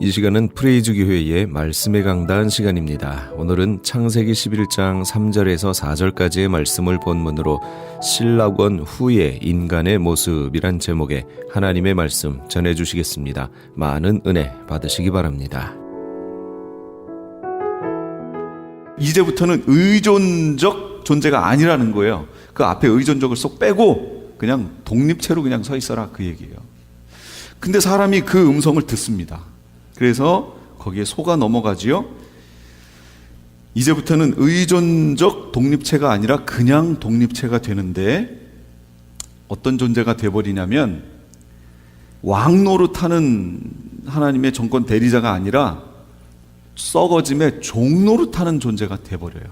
이 시간은 프레이즈 교회의 말씀의 강단 시간입니다. 오늘은 창세기 11장 3절에서 4절까지의 말씀을 본문으로 신락원 후의 인간의 모습이란 제목의 하나님의 말씀 전해주시겠습니다. 많은 은혜 받으시기 바랍니다. 이제부터는 의존적 존재가 아니라는 거예요. 그 앞에 의존적을 쏙 빼고 그냥 독립체로 그냥 서 있어라, 그 얘기예요. 근데 사람이 그 음성을 듣습니다. 그래서 거기에 속아 넘어가지요. 이제부터는 의존적 독립체가 아니라 그냥 독립체가 되는데 어떤 존재가 돼버리냐면 왕 노릇하는 하나님의 정권 대리자가 아니라 썩어짐의 종 노릇하는 존재가 돼버려요.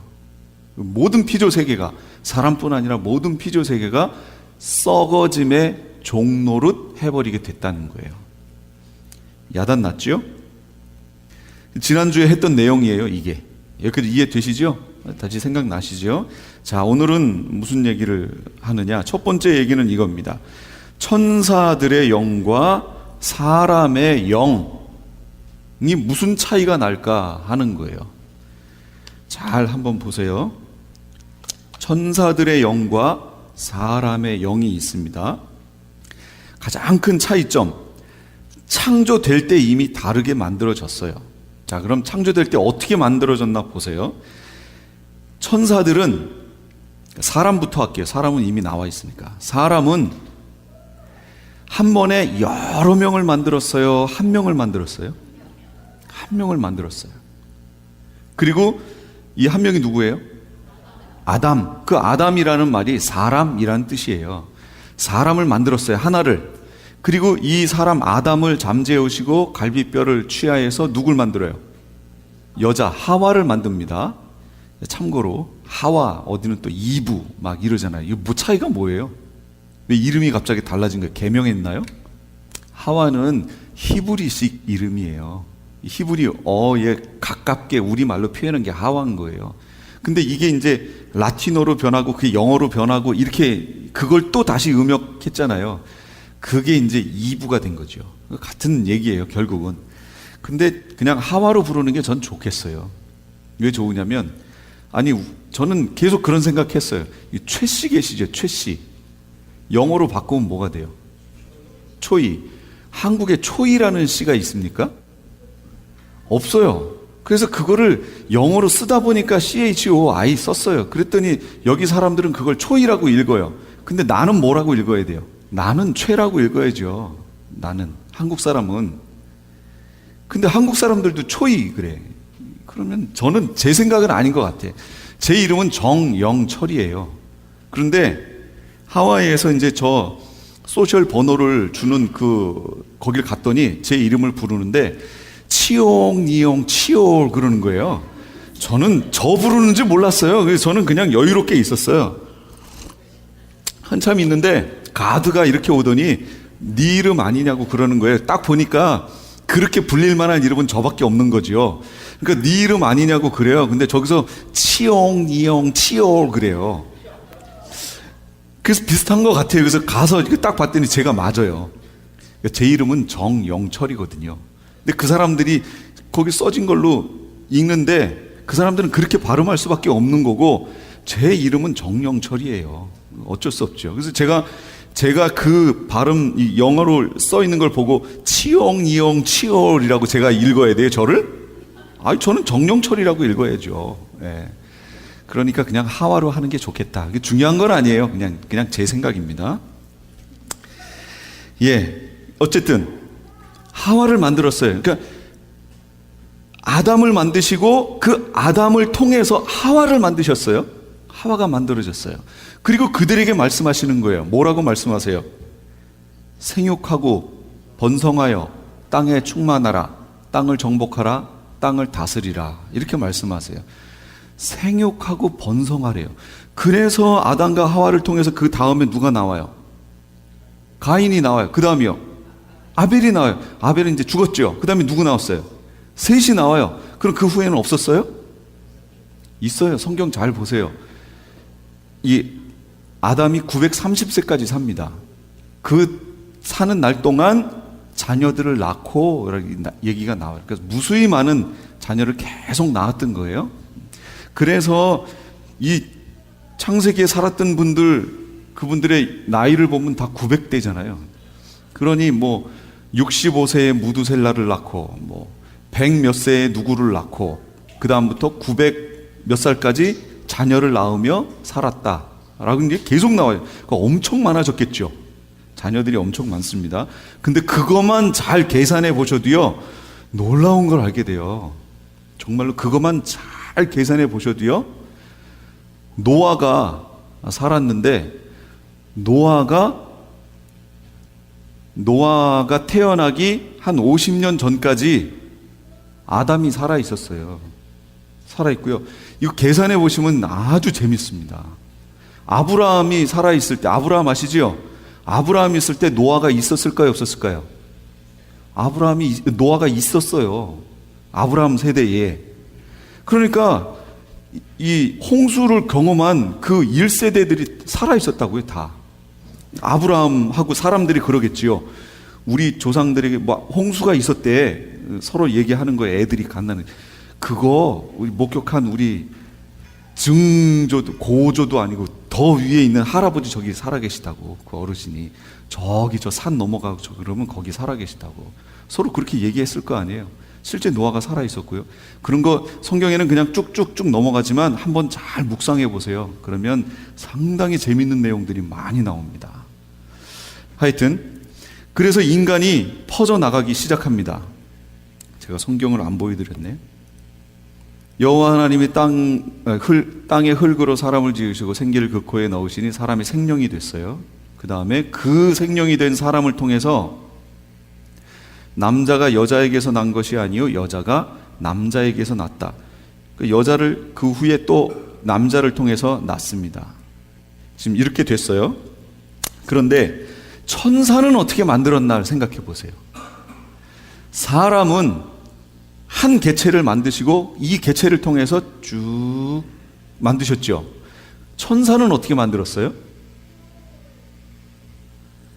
모든 피조세계가, 사람뿐 아니라 모든 피조세계가 썩어짐의 종 노릇 해버리게 됐다는 거예요. 야단났죠? 지난주에 했던 내용이에요, 이게. 여기까지 이해되시죠? 다시 생각나시죠? 자, 오늘은 무슨 얘기를 하느냐? 첫 번째 얘기는 이겁니다. 천사들의 영과 사람의 영이 무슨 차이가 날까 하는 거예요. 잘 한번 보세요. 천사들의 영과 사람의 영이 있습니다. 가장 큰 차이점, 창조될 때 이미 다르게 만들어졌어요. 자, 그럼 창조될 때 어떻게 만들어졌나 보세요. 천사들은, 사람부터 할게요. 사람은 이미 나와 있으니까. 사람은 한 번에 여러 명을 만들었어요? 한 명을 만들었어요? 한 명을 만들었어요. 그리고 이 한 명이 누구예요? 아담. 그 아담이라는 말이 사람이라는 뜻이에요. 사람을 만들었어요, 하나를. 그리고 이 사람 아담을 잠재우시고 갈비뼈를 취하해서 누굴 만들어요? 여자 하와를 만듭니다. 참고로 하와, 어디는 또 이브 막 이러잖아요. 이거 뭐 차이가 뭐예요? 왜 이름이 갑자기 달라진 거예요? 개명했나요? 하와는 히브리식 이름이에요. 히브리어에 가깝게 우리말로 표현한 게 하와인 거예요. 근데 이게 이제 라틴어로 변하고 그게 영어로 변하고 이렇게 그걸 또 다시 음역했잖아요. 그게 이제 이브가 된 거죠. 같은 얘기예요, 결국은. 근데 그냥 하와로 부르는 게 전 좋겠어요. 왜 좋으냐면, 아니, 저는 계속 그런 생각했어요. 최씨 계시죠, 최씨. 영어로 바꾸면 뭐가 돼요? 초이. 한국에 초이라는 씨가 있습니까? 없어요. 그래서 그거를 영어로 쓰다 보니까 CHOI 썼어요. 그랬더니 여기 사람들은 그걸 초이라고 읽어요. 근데 나는 뭐라고 읽어야 돼요? 나는 최라고 읽어야죠. 나는, 한국 사람은. 근데 한국 사람들도 초이 그래. 그러면 저는, 제 생각은 아닌 것 같아. 제 이름은 정영철이에요. 그런데 하와이에서 이제 저 소셜 번호를 주는 거길 갔더니 제 이름을 부르는데 치용, 니용, 치올 그러는 거예요. 저는 저 부르는지 몰랐어요. 그래서 저는 그냥 여유롭게 있었어요. 한참 있는데 가드가 이렇게 오더니 네 이름 아니냐고 그러는 거예요. 딱 보니까 그렇게 불릴 만한 이름은 저밖에 없는 거죠. 그러니까 네 이름 아니냐고 그래요. 근데 저기서 치용, 니용, 치올 그래요. 그래서 비슷한 것 같아요. 그래서 가서 딱 봤더니 제가 맞아요. 제 이름은 정영철이거든요. 근데 그 사람들이 거기 써진 걸로 읽는데 그 사람들은 그렇게 발음할 수밖에 없는 거고 제 이름은 정영철이에요. 어쩔 수 없죠. 그래서 제가 그 발음, 이 영어로 써 있는 걸 보고 치용, 이용, 치올이라고 제가 읽어야 돼요, 저를? 아니, 저는 정영철이라고 읽어야죠. 예. 그러니까 그냥 하와로 하는 게 좋겠다. 그게 중요한 건 아니에요. 그냥 제 생각입니다. 예. 어쨌든 하와를 만들었어요. 그러니까 아담을 만드시고 그 아담을 통해서 하와를 만드셨어요. 하와가 만들어졌어요. 그리고 그들에게 말씀하시는 거예요. 뭐라고 말씀하세요? 생육하고 번성하여 땅에 충만하라, 땅을 정복하라, 땅을 다스리라, 이렇게 말씀하세요. 생육하고 번성하래요. 그래서 아담과 하와를 통해서 그 다음에 누가 나와요? 가인이 나와요. 그 다음이요? 아벨이 나와요. 아벨은 이제 죽었죠. 그 다음에 누구 나왔어요? 셋이 나와요. 그럼 그 후에는 없었어요? 있어요. 성경 잘 보세요. 이 아담이 930세까지 삽니다. 그 사는 날 동안 자녀들을 낳고 얘기가 나와요. 그래서 무수히 많은 자녀를 계속 낳았던 거예요. 그래서 이 창세기에 살았던 분들, 그분들의 나이를 보면 다 900대잖아요. 그러니 뭐 65세에 무두셀라를 낳고 뭐 100 몇 세에 누구를 낳고 그 다음부터 900 몇 살까지 자녀를 낳으며 살았다라는 게 계속 나와요. 그러니까 엄청 많아졌겠죠. 자녀들이 엄청 많습니다. 근데 그것만 잘 계산해 보셔도요, 놀라운 걸 알게 돼요. 정말로 그것만 잘 계산해 보셔도요, 노아가 살았는데 노아가 태어나기 한 50년 전까지 아담이 살아 있었어요. 살아 있고요. 이거 계산해 보시면 아주 재밌습니다. 아브라함이 살아 있을 때, 아브라함 아시지요? 아브라함이 있을 때 노아가 있었을까요, 없었을까요? 노아가 있었어요. 아브라함 세대에. 그러니까 이 홍수를 경험한 그 1세대들이 살아 있었다고요, 다. 아브라함하고 사람들이 그러겠지요. 우리 조상들에게 뭐 홍수가 있었대. 서로 얘기하는 거예요. 애들이 간다는. 그거 우리 목격한 우리 증조도 고조도 아니고 더 위에 있는 할아버지 저기 살아계시다고. 그 어르신이 저기 저 산 넘어가고 저 그러면 거기 살아계시다고. 서로 그렇게 얘기했을 거 아니에요. 실제 노아가 살아 있었고요. 그런 거 성경에는 그냥 쭉쭉쭉 넘어가지만 한번 잘 묵상해 보세요. 그러면 상당히 재밌는 내용들이 많이 나옵니다. 하여튼 그래서 인간이 퍼져나가기 시작합니다. 제가 성경을 안 보여드렸네. 여호와 하나님이 땅의 흙으로 사람을 지으시고 생기를 그 코에 넣으시니 사람이 생명이 됐어요. 그 다음에 그 생명이 된 사람을 통해서 남자가 여자에게서 난 것이 아니요 여자가 남자에게서 났다. 그 여자를 그 후에 또 남자를 통해서 낳습니다. 지금 이렇게 됐어요. 그런데 천사는 어떻게 만들었나 생각해 보세요. 사람은 한 개체를 만드시고 이 개체를 통해서 쭉 만드셨죠. 천사는 어떻게 만들었어요?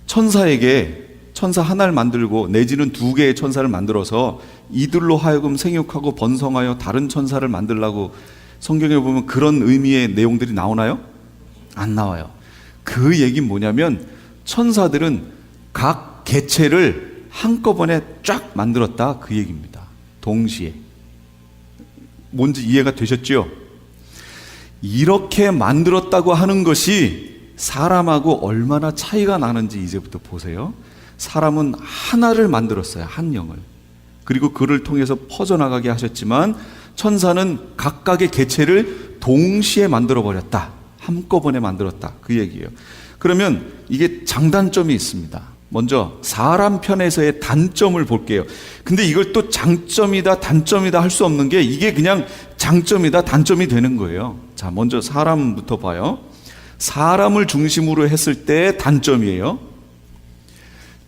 천사 하나를 만들고 내지는 2개의 천사를 만들어서 이들로 하여금 생육하고 번성하여 다른 천사를 만들라고 성경에 보면 그런 의미의 내용들이 나오나요? 안 나와요. 그 얘기는 뭐냐면 천사들은 각 개체를 한꺼번에 쫙 만들었다, 그 얘기입니다. 동시에. 뭔지 이해가 되셨죠? 이렇게 만들었다고 하는 것이 사람하고 얼마나 차이가 나는지 이제부터 보세요. 사람은 하나를 만들었어요. 한 영을. 그리고 그를 통해서 퍼져나가게 하셨지만 천사는 각각의 개체를 동시에 만들어버렸다. 한꺼번에 만들었다. 그 얘기예요. 그러면 이게 장단점이 있습니다. 먼저 사람 편에서의 단점을 볼게요. 근데 이걸 또 장점이다 단점이다 할 수 없는 게 이게 그냥 장점이다 단점이 되는 거예요. 자, 먼저 사람부터 봐요. 사람을 중심으로 했을 때 단점이에요.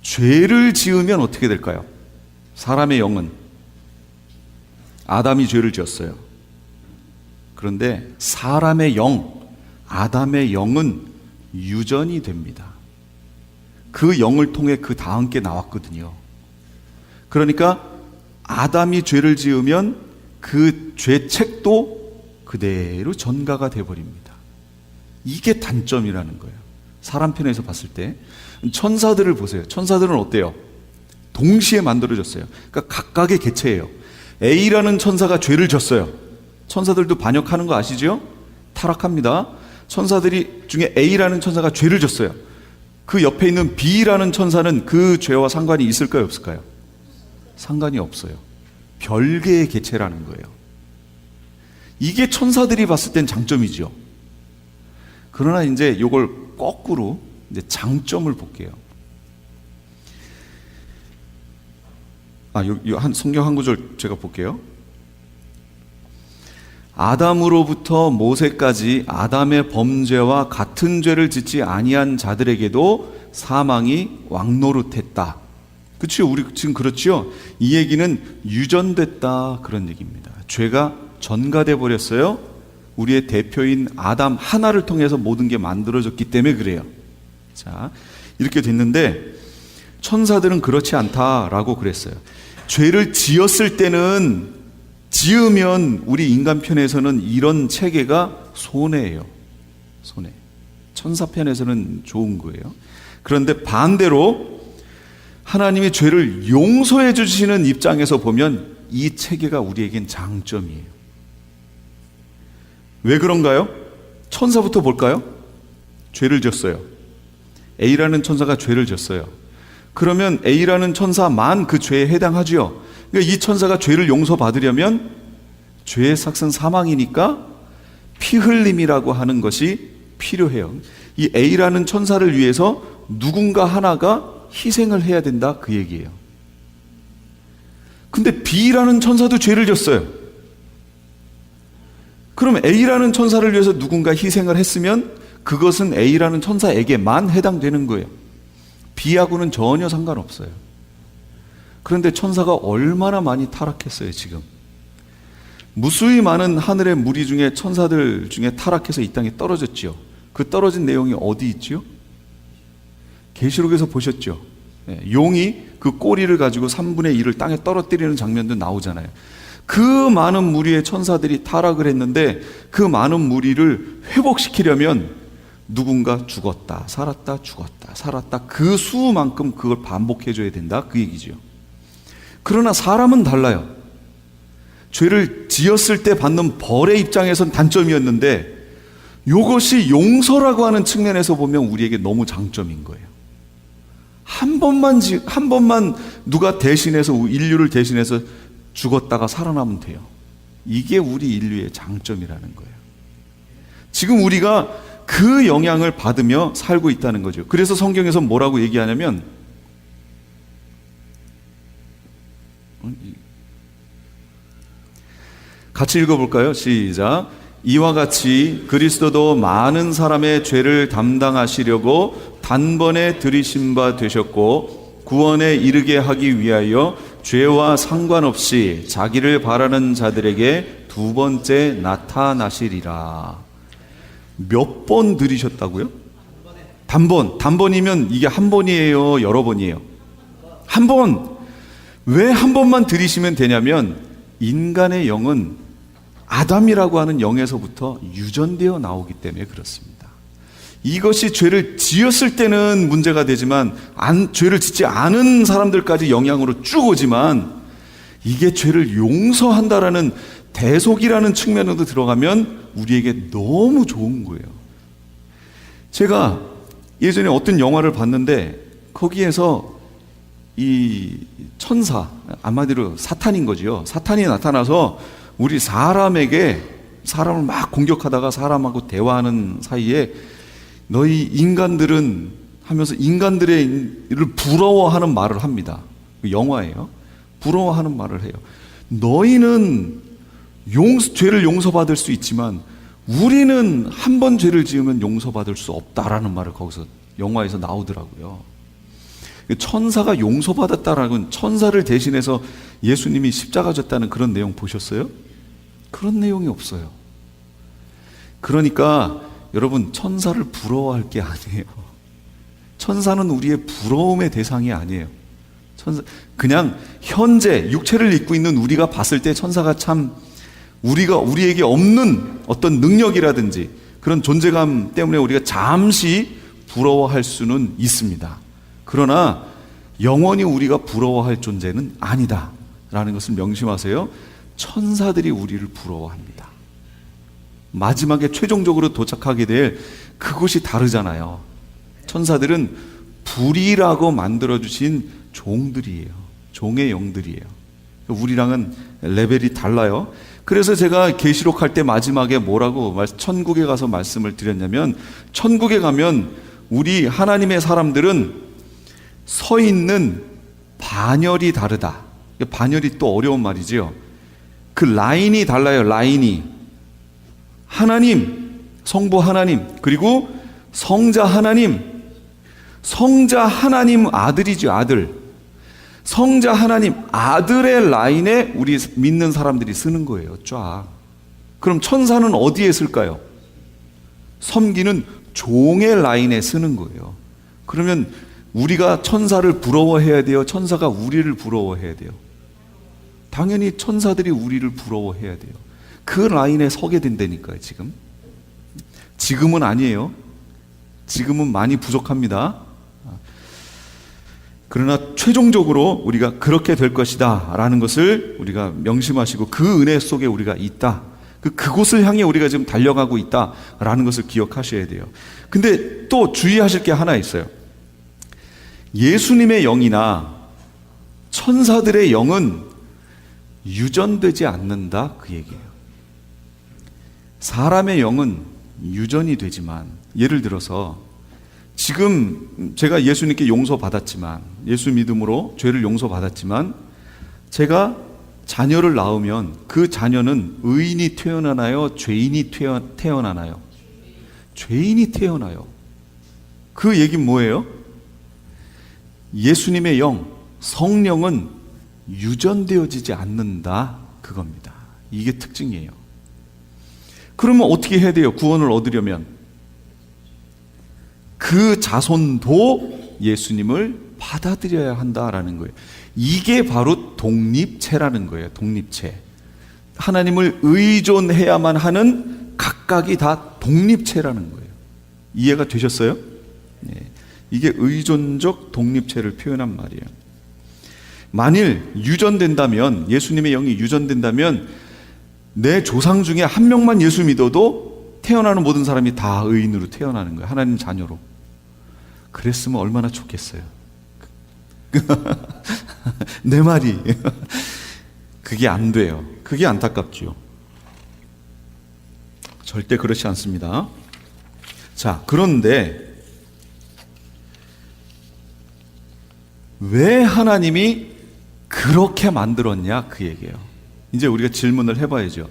죄를 지으면 어떻게 될까요? 사람의 영은 아담이 죄를 지었어요. 그런데 사람의 영, 아담의 영은 유전이 됩니다. 그 영을 통해 그 다음 게 나왔거든요. 그러니까 아담이 죄를 지으면 그 죄책도 그대로 전가가 돼버립니다. 이게 단점이라는 거예요. 사람 편에서 봤을 때. 천사들을 보세요. 천사들은 어때요? 동시에 만들어졌어요. 그러니까 각각의 개체예요. A라는 천사가 죄를 졌어요. 천사들도 반역하는 거 아시죠? 타락합니다. 천사들이 중에 A라는 천사가 죄를 졌어요. 그 옆에 있는 B라는 천사는 그 죄와 상관이 있을까요, 없을까요? 상관이 없어요. 별개의 개체라는 거예요. 이게 천사들이 봤을 땐 장점이죠. 그러나 이제 이걸 거꾸로 이제 장점을 볼게요. 성경 한 구절 제가 볼게요. 아담으로부터 모세까지 아담의 범죄와 같은 죄를 짓지 아니한 자들에게도 사망이 왕노릇했다. 그렇죠? 우리 지금 그렇죠? 이 얘기는 유전됐다 그런 얘기입니다. 죄가 전가돼 버렸어요. 우리의 대표인 아담 하나를 통해서 모든 게 만들어졌기 때문에 그래요. 자, 이렇게 됐는데 천사들은 그렇지 않다라고 그랬어요. 죄를 지었을 때는, 지으면 우리 인간 편에서는 이런 체계가 손해예요. 손해. 천사 편에서는 좋은 거예요. 그런데 반대로 하나님이 죄를 용서해 주시는 입장에서 보면 이 체계가 우리에겐 장점이에요. 왜 그런가요? 천사부터 볼까요? 죄를 졌어요. A라는 천사가 죄를 졌어요. 그러면 A라는 천사만 그 죄에 해당하죠. 그러니까 이 천사가 죄를 용서받으려면 죄의 삭은 사망이니까 피 흘림이라고 하는 것이 필요해요. 이 A라는 천사를 위해서 누군가 하나가 희생을 해야 된다, 그 얘기예요. 근데 B라는 천사도 죄를 졌어요. 그럼 A라는 천사를 위해서 누군가 희생을 했으면 그것은 A라는 천사에게만 해당되는 거예요. B하고는 전혀 상관없어요. 그런데 천사가 얼마나 많이 타락했어요, 지금. 무수히 많은 하늘의 무리 중에 천사들 중에 타락해서 이 땅에 떨어졌지요. 그 떨어진 내용이 어디 있지요? 계시록에서 보셨죠? 용이 그 꼬리를 가지고 3분의 1을 땅에 떨어뜨리는 장면도 나오잖아요. 그 많은 무리의 천사들이 타락을 했는데 그 많은 무리를 회복시키려면 누군가 죽었다, 살았다, 죽었다, 살았다, 그 수만큼 그걸 반복해줘야 된다, 그 얘기죠. 그러나 사람은 달라요. 죄를 지었을 때 받는 벌의 입장에선 단점이었는데 이것이 용서라고 하는 측면에서 보면 우리에게 너무 장점인 거예요. 한 번만 누가 대신해서, 인류를 대신해서 죽었다가 살아나면 돼요. 이게 우리 인류의 장점이라는 거예요. 지금 우리가 그 영향을 받으며 살고 있다는 거죠. 그래서 성경에서 뭐라고 얘기하냐면, 같이 읽어볼까요? 시작. 이와 같이 그리스도도 많은 사람의 죄를 담당하시려고 단번에 들이신 바 되셨고 구원에 이르게 하기 위하여 죄와 상관없이 자기를 바라는 자들에게 두 번째 나타나시리라. 몇 번 들이셨다고요? 단번이면 이게 한 번이에요, 여러 번이에요? 한 번. 왜 한 번만 들이시면 되냐면 인간의 영은 아담이라고 하는 영에서부터 유전되어 나오기 때문에 그렇습니다. 이것이 죄를 지었을 때는 문제가 되지만 죄를 짓지 않은 사람들까지 영향으로 쭉 오지만 이게 죄를 용서한다라는 대속이라는 측면으로 들어가면 우리에게 너무 좋은 거예요. 제가 예전에 어떤 영화를 봤는데 거기에서 이 천사, 한마디로 사탄인 거지요. 사탄이 나타나서 우리 사람에게, 사람을 막 공격하다가 사람하고 대화하는 사이에 너희 인간들은 하면서 인간들의 일을 부러워하는 말을 합니다. 그 영화예요. 부러워하는 말을 해요. 너희는 죄를 용서받을 수 있지만 우리는 한 번 죄를 지으면 용서받을 수 없다라는 말을 거기서 영화에서 나오더라고요. 천사가 용서받았다라는 건 천사를 대신해서 예수님이 십자가 졌다는 그런 내용 보셨어요? 그런 내용이 없어요. 그러니까 여러분, 천사를 부러워할 게 아니에요. 천사는 우리의 부러움의 대상이 아니에요. 그냥 현재 육체를 입고 있는 우리가 봤을 때 천사가 참 우리에게 없는 어떤 능력이라든지 그런 존재감 때문에 우리가 잠시 부러워할 수는 있습니다. 그러나 영원히 우리가 부러워할 존재는 아니다라는 것을 명심하세요. 천사들이 우리를 부러워합니다. 마지막에 최종적으로 도착하게 될 그곳이 다르잖아요. 천사들은 불이라고 만들어주신 종들이에요. 종의 영들이에요. 우리랑은 레벨이 달라요. 그래서 제가 계시록 할 때 마지막에 뭐라고 천국에 가서 말씀을 드렸냐면, 천국에 가면 우리 하나님의 사람들은 서 있는 반열이 다르다. 반열이 또 어려운 말이지요. 그 라인이 달라요. 라인이. 하나님, 성부 하나님, 그리고 성자 하나님. 성자 하나님 아들이죠, 아들. 성자 하나님 아들의 라인에 우리 믿는 사람들이 쓰는 거예요, 쫙. 그럼 천사는 어디에 쓸까요? 섬기는 종의 라인에 쓰는 거예요. 그러면 우리가 천사를 부러워해야 돼요? 천사가 우리를 부러워해야 돼요? 당연히 천사들이 우리를 부러워해야 돼요. 그 라인에 서게 된다니까요, 지금. 지금은 아니에요. 지금은 많이 부족합니다. 그러나 최종적으로 우리가 그렇게 될 것이다 라는 것을 우리가 명심하시고 그 은혜 속에 우리가 있다. 그곳을 향해 우리가 지금 달려가고 있다 라는 것을 기억하셔야 돼요. 근데 또 주의하실 게 하나 있어요. 예수님의 영이나 천사들의 영은 유전되지 않는다 그 얘기예요. 사람의 영은 유전이 되지만, 예를 들어서 지금 제가 예수님께 용서받았지만, 예수 믿음으로 죄를 용서받았지만 제가 자녀를 낳으면 그 자녀는 의인이 태어나나요? 죄인이 태어나나요? 죄인이 태어나요. 그 얘기는 뭐예요? 예수님의 영, 성령은 유전되어지지 않는다 그겁니다. 이게 특징이에요. 그러면 어떻게 해야 돼요? 구원을 얻으려면 그 자손도 예수님을 받아들여야 한다라는 거예요. 이게 바로 독립체라는 거예요. 독립체. 하나님을 의존해야만 하는 각각이 다 독립체라는 거예요. 이해가 되셨어요? 네. 이게 의존적 독립체를 표현한 말이에요. 만일 유전된다면, 예수님의 영이 유전된다면 내 조상 중에 한 명만 예수 믿어도 태어나는 모든 사람이 다 의인으로 태어나는 거예요. 하나님 자녀로. 그랬으면 얼마나 좋겠어요. 내 말이. 그게 안 돼요. 그게 안타깝죠. 절대 그렇지 않습니다. 자, 그런데 왜 하나님이 그렇게 만들었냐 그 얘기예요. 이제 우리가 질문을 해봐야죠.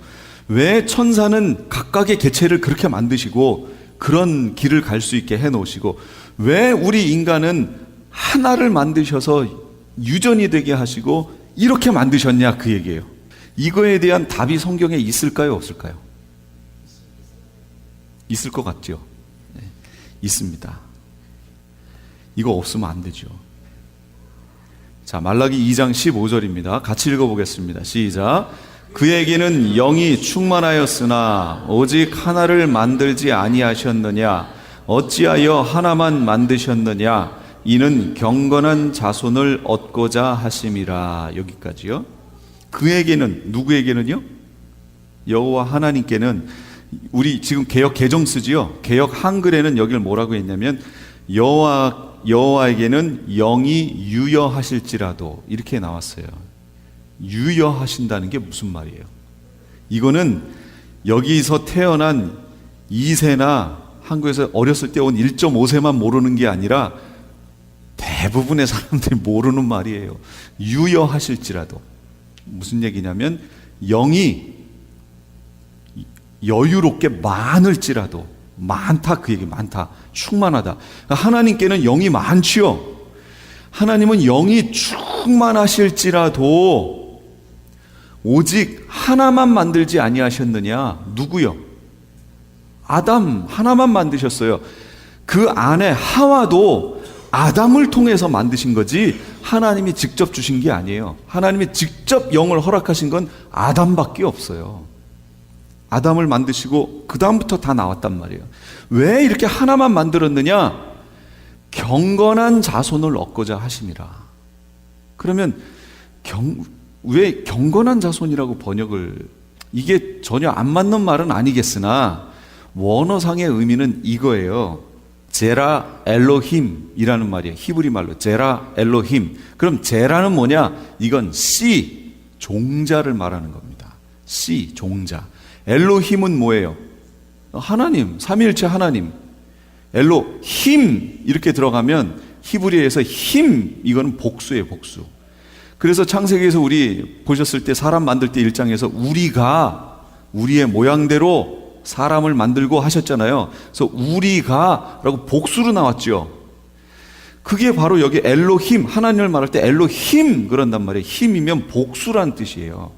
왜 천사는 각각의 개체를 그렇게 만드시고 그런 길을 갈 수 있게 해놓으시고, 왜 우리 인간은 하나를 만드셔서 유전이 되게 하시고 이렇게 만드셨냐 그 얘기예요. 이거에 대한 답이 성경에 있을까요, 없을까요? 있을 것 같죠? 네, 있습니다. 이거 없으면 안 되죠. 자, 말라기 2장 15절입니다. 같이 읽어보겠습니다. 시작. 그에게는 영이 충만하였으나 오직 하나를 만들지 아니하셨느냐? 어찌하여 하나만 만드셨느냐? 이는 경건한 자손을 얻고자 하심이라. 여기까지요. 그에게는, 누구에게는요? 여호와 하나님께는, 우리 지금 개역 개정 쓰지요. 개역 한글에는 여기를 뭐라고 했냐면 여호와에게는 영이 유여하실지라도 이렇게 나왔어요. 유여하신다는 게 무슨 말이에요? 이거는 여기서 태어난 2세나 한국에서 어렸을 때 온 1.5세만 모르는 게 아니라 대부분의 사람들이 모르는 말이에요. 유여하실지라도. 무슨 얘기냐면 영이 여유롭게 많을지라도. 많다 그 얘기. 많다. 충만하다. 하나님께는 영이 많지요. 하나님은 영이 충만하실지라도 오직 하나만 만들지 아니하셨느냐? 누구요? 아담 하나만 만드셨어요. 그 안에 하와도 아담을 통해서 만드신 거지 하나님이 직접 주신 게 아니에요. 하나님이 직접 영을 허락하신 건 아담밖에 없어요. 아담을 만드시고 그 다음부터 다 나왔단 말이에요. 왜 이렇게 하나만 만들었느냐? 경건한 자손을 얻고자 하심이라. 그러면 왜 경건한 자손이라고 번역을, 이게 전혀 안 맞는 말은 아니겠으나 원어상의 의미는 이거예요. 제라 엘로힘이라는 말이에요. 히브리 말로 제라 엘로힘. 그럼 제라는 뭐냐? 이건 씨, 종자를 말하는 겁니다. 씨, 종자. 엘로힘은 뭐예요? 하나님, 삼위일체 하나님. 엘로힘 이렇게 들어가면 히브리에서 힘, 이거는 복수예요, 복수. 그래서 창세기에서 우리 보셨을 때 사람 만들 때 1장에서 우리가 우리의 모양대로 사람을 만들고 하셨잖아요. 그래서 우리가 라고 복수로 나왔죠. 그게 바로 여기 엘로힘, 하나님을 말할 때 엘로힘 그런단 말이에요. 힘이면 복수란 뜻이에요.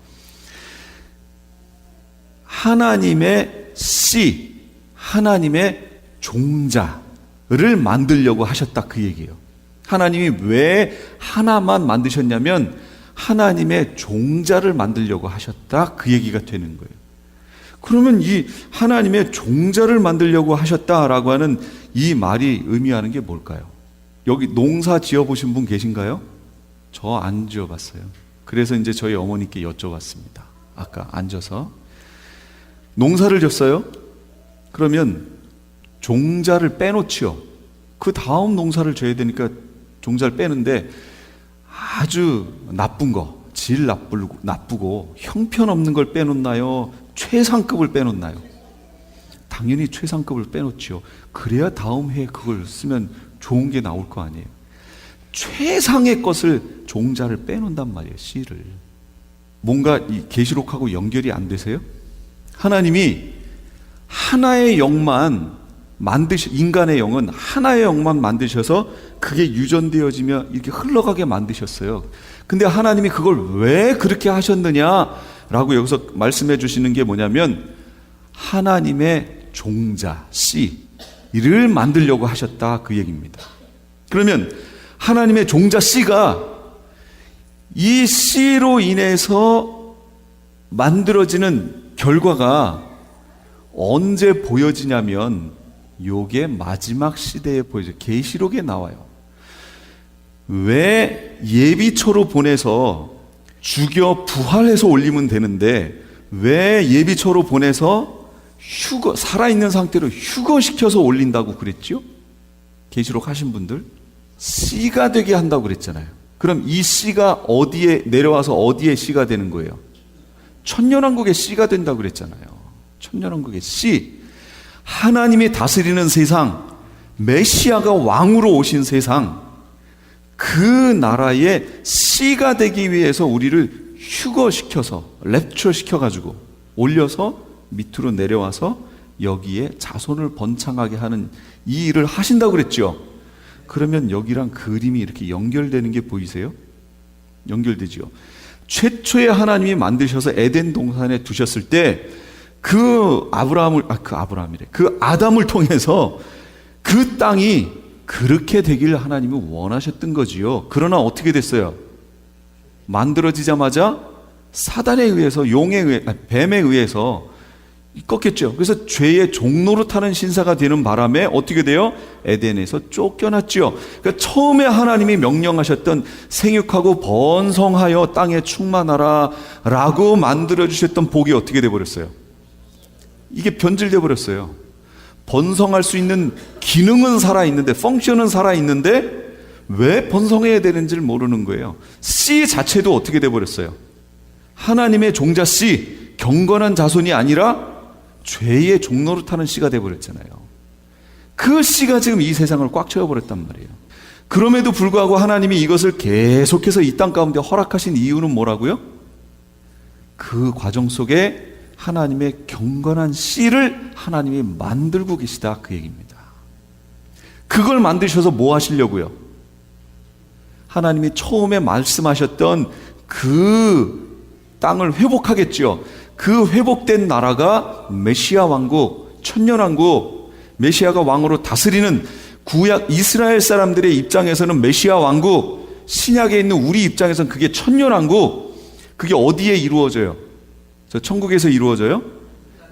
하나님의 씨, 하나님의 종자를 만들려고 하셨다 그 얘기예요. 하나님이 왜 하나만 만드셨냐면 하나님의 종자를 만들려고 하셨다, 그 얘기가 되는 거예요. 그러면 이 하나님의 종자를 만들려고 하셨다라고 하는 이 말이 의미하는 게 뭘까요? 여기 농사 지어보신 분 계신가요? 저 안 지어봤어요. 그래서 이제 저희 어머니께 여쭤봤습니다. 아까 앉아서. 농사를 졌어요? 그러면 종자를 빼놓지요. 그 다음 농사를 져야 되니까 종자를 빼는데 아주 나쁜 거, 질 나쁘고 형편없는 걸 빼놓나요? 최상급을 빼놓나요? 당연히 최상급을 빼놓지요. 그래야 다음 해에 그걸 쓰면 좋은 게 나올 거 아니에요. 최상의 것을, 종자를 빼놓는단 말이에요. 씨를. 뭔가 이 계시록하고 연결이 안 되세요? 하나님이 하나의 영만 인간의 영은 하나의 영만 만드셔서 그게 유전되어지며 이렇게 흘러가게 만드셨어요. 근데 하나님이 그걸 왜 그렇게 하셨느냐라고 여기서 말씀해 주시는 게 뭐냐면 하나님의 종자, 씨를 만들려고 하셨다, 그 얘기입니다. 그러면 하나님의 종자 씨가 이 씨로 인해서 만들어지는 결과가 언제 보여지냐면 요게 마지막 시대에 보여져요. 계시록에 나와요. 왜 예비초로 보내서 죽여 부활해서 올리면 되는데 왜 예비초로 보내서 살아있는 상태로 휴거시켜서 올린다고 그랬죠? 계시록 하신 분들 씨가 되게 한다고 그랬잖아요. 그럼 이 씨가 어디에 내려와서 어디에 씨가 되는 거예요? 천년왕국의 씨가 된다고 그랬잖아요. 천년왕국의 씨, 하나님이 다스리는 세상, 메시아가 왕으로 오신 세상, 그 나라의 씨가 되기 위해서 우리를 휴거시켜서 랩처 시켜가지고 올려서 밑으로 내려와서 여기에 자손을 번창하게 하는 이 일을 하신다고 그랬죠. 그러면 여기랑 그림이 이렇게 연결되는 게 보이세요? 연결되죠. 최초에 하나님이 만드셔서 에덴 동산에 두셨을 때 그 아담을 통해서 그 땅이 그렇게 되기를 하나님이 원하셨던 거지요. 그러나 어떻게 됐어요? 만들어지자마자 사단에 의해서 뱀에 의해서 꺾였죠. 그래서 죄의 종로로 타는 신사가 되는 바람에 어떻게 돼요? 에덴에서 쫓겨났죠. 그러니까 처음에 하나님이 명령하셨던 생육하고 번성하여 땅에 충만하라 라고 만들어주셨던 복이 어떻게 돼버렸어요? 이게 변질돼 버렸어요. 번성할 수 있는 기능은 살아있는데, 펑션은 살아있는데 왜 번성해야 되는지를 모르는 거예요. 씨 자체도 어떻게 돼버렸어요? 하나님의 종자 씨, 경건한 자손이 아니라 죄의 종로로 타는 씨가 돼버렸잖아요. 그 씨가 지금 이 세상을 꽉 채워버렸단 말이에요. 그럼에도 불구하고 하나님이 이것을 계속해서 이 땅 가운데 허락하신 이유는 뭐라고요? 그 과정 속에 하나님의 경건한 씨를 하나님이 만들고 계시다, 그 얘기입니다. 그걸 만드셔서 뭐 하시려고요? 하나님이 처음에 말씀하셨던 그 땅을 회복하겠죠. 그 회복된 나라가 메시아 왕국, 천년왕국, 메시아가 왕으로 다스리는 구약 이스라엘 사람들의 입장에서는 메시아 왕국, 신약에 있는 우리 입장에서는 그게 천년왕국. 그게 어디에 이루어져요? 저 천국에서 이루어져요?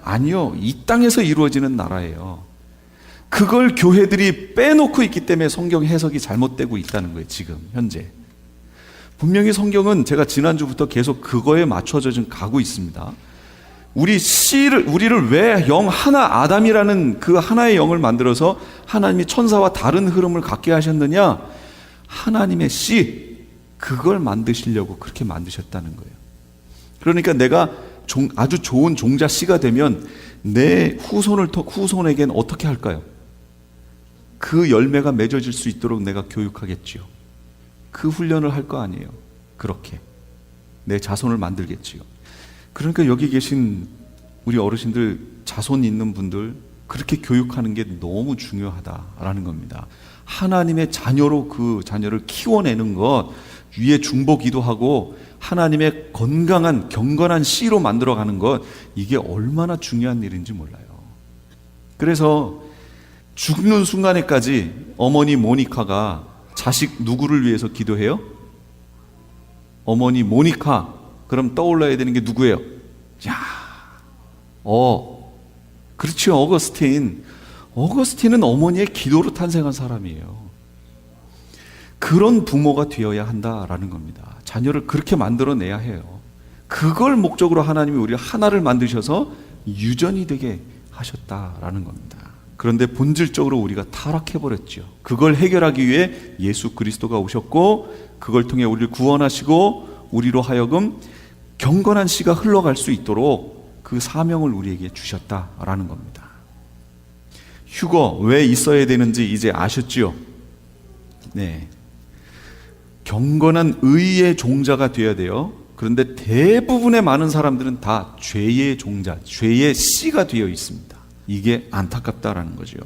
아니요, 이 땅에서 이루어지는 나라예요. 그걸 교회들이 빼놓고 있기 때문에 성경 해석이 잘못되고 있다는 거예요. 지금 현재 분명히 성경은 제가 지난주부터 계속 그거에 맞춰져 좀 가고 있습니다. 우리를 왜 영 하나, 아담이라는 그 하나의 영을 만들어서 하나님이 천사와 다른 흐름을 갖게 하셨느냐? 하나님의 씨, 그걸 만드시려고 그렇게 만드셨다는 거예요. 그러니까 내가 아주 좋은 종자 씨가 되면 내 후손에겐 어떻게 할까요? 그 열매가 맺어질 수 있도록 내가 교육하겠지요. 그 훈련을 할 거 아니에요. 그렇게 내 자손을 만들겠지요. 그러니까 여기 계신 우리 어르신들, 자손 있는 분들 그렇게 교육하는 게 너무 중요하다라는 겁니다. 하나님의 자녀로 그 자녀를 키워내는 것, 위에 중보 기도하고 하나님의 건강한 경건한 씨로 만들어가는 것, 이게 얼마나 중요한 일인지 몰라요. 그래서 죽는 순간에까지 어머니 모니카가 자식 누구를 위해서 기도해요? 어머니 모니카. 그럼 떠올라야 되는 게 누구예요? 야, 그렇죠. 어거스틴. 어거스틴은 어머니의 기도로 탄생한 사람이에요. 그런 부모가 되어야 한다라는 겁니다. 자녀를 그렇게 만들어내야 해요. 그걸 목적으로 하나님이 우리를 하나를 만드셔서 유전이 되게 하셨다라는 겁니다. 그런데 본질적으로 우리가 타락해버렸죠. 그걸 해결하기 위해 예수 그리스도가 오셨고, 그걸 통해 우리를 구원하시고 우리로 하여금 경건한 씨가 흘러갈 수 있도록 그 사명을 우리에게 주셨다라는 겁니다. 휴거 왜 있어야 되는지 이제 아셨지요? 네. 경건한 의의 종자가 되어야 돼요. 그런데 대부분의 많은 사람들은 다 죄의 종자, 죄의 씨가 되어 있습니다. 이게 안타깝다라는 거죠.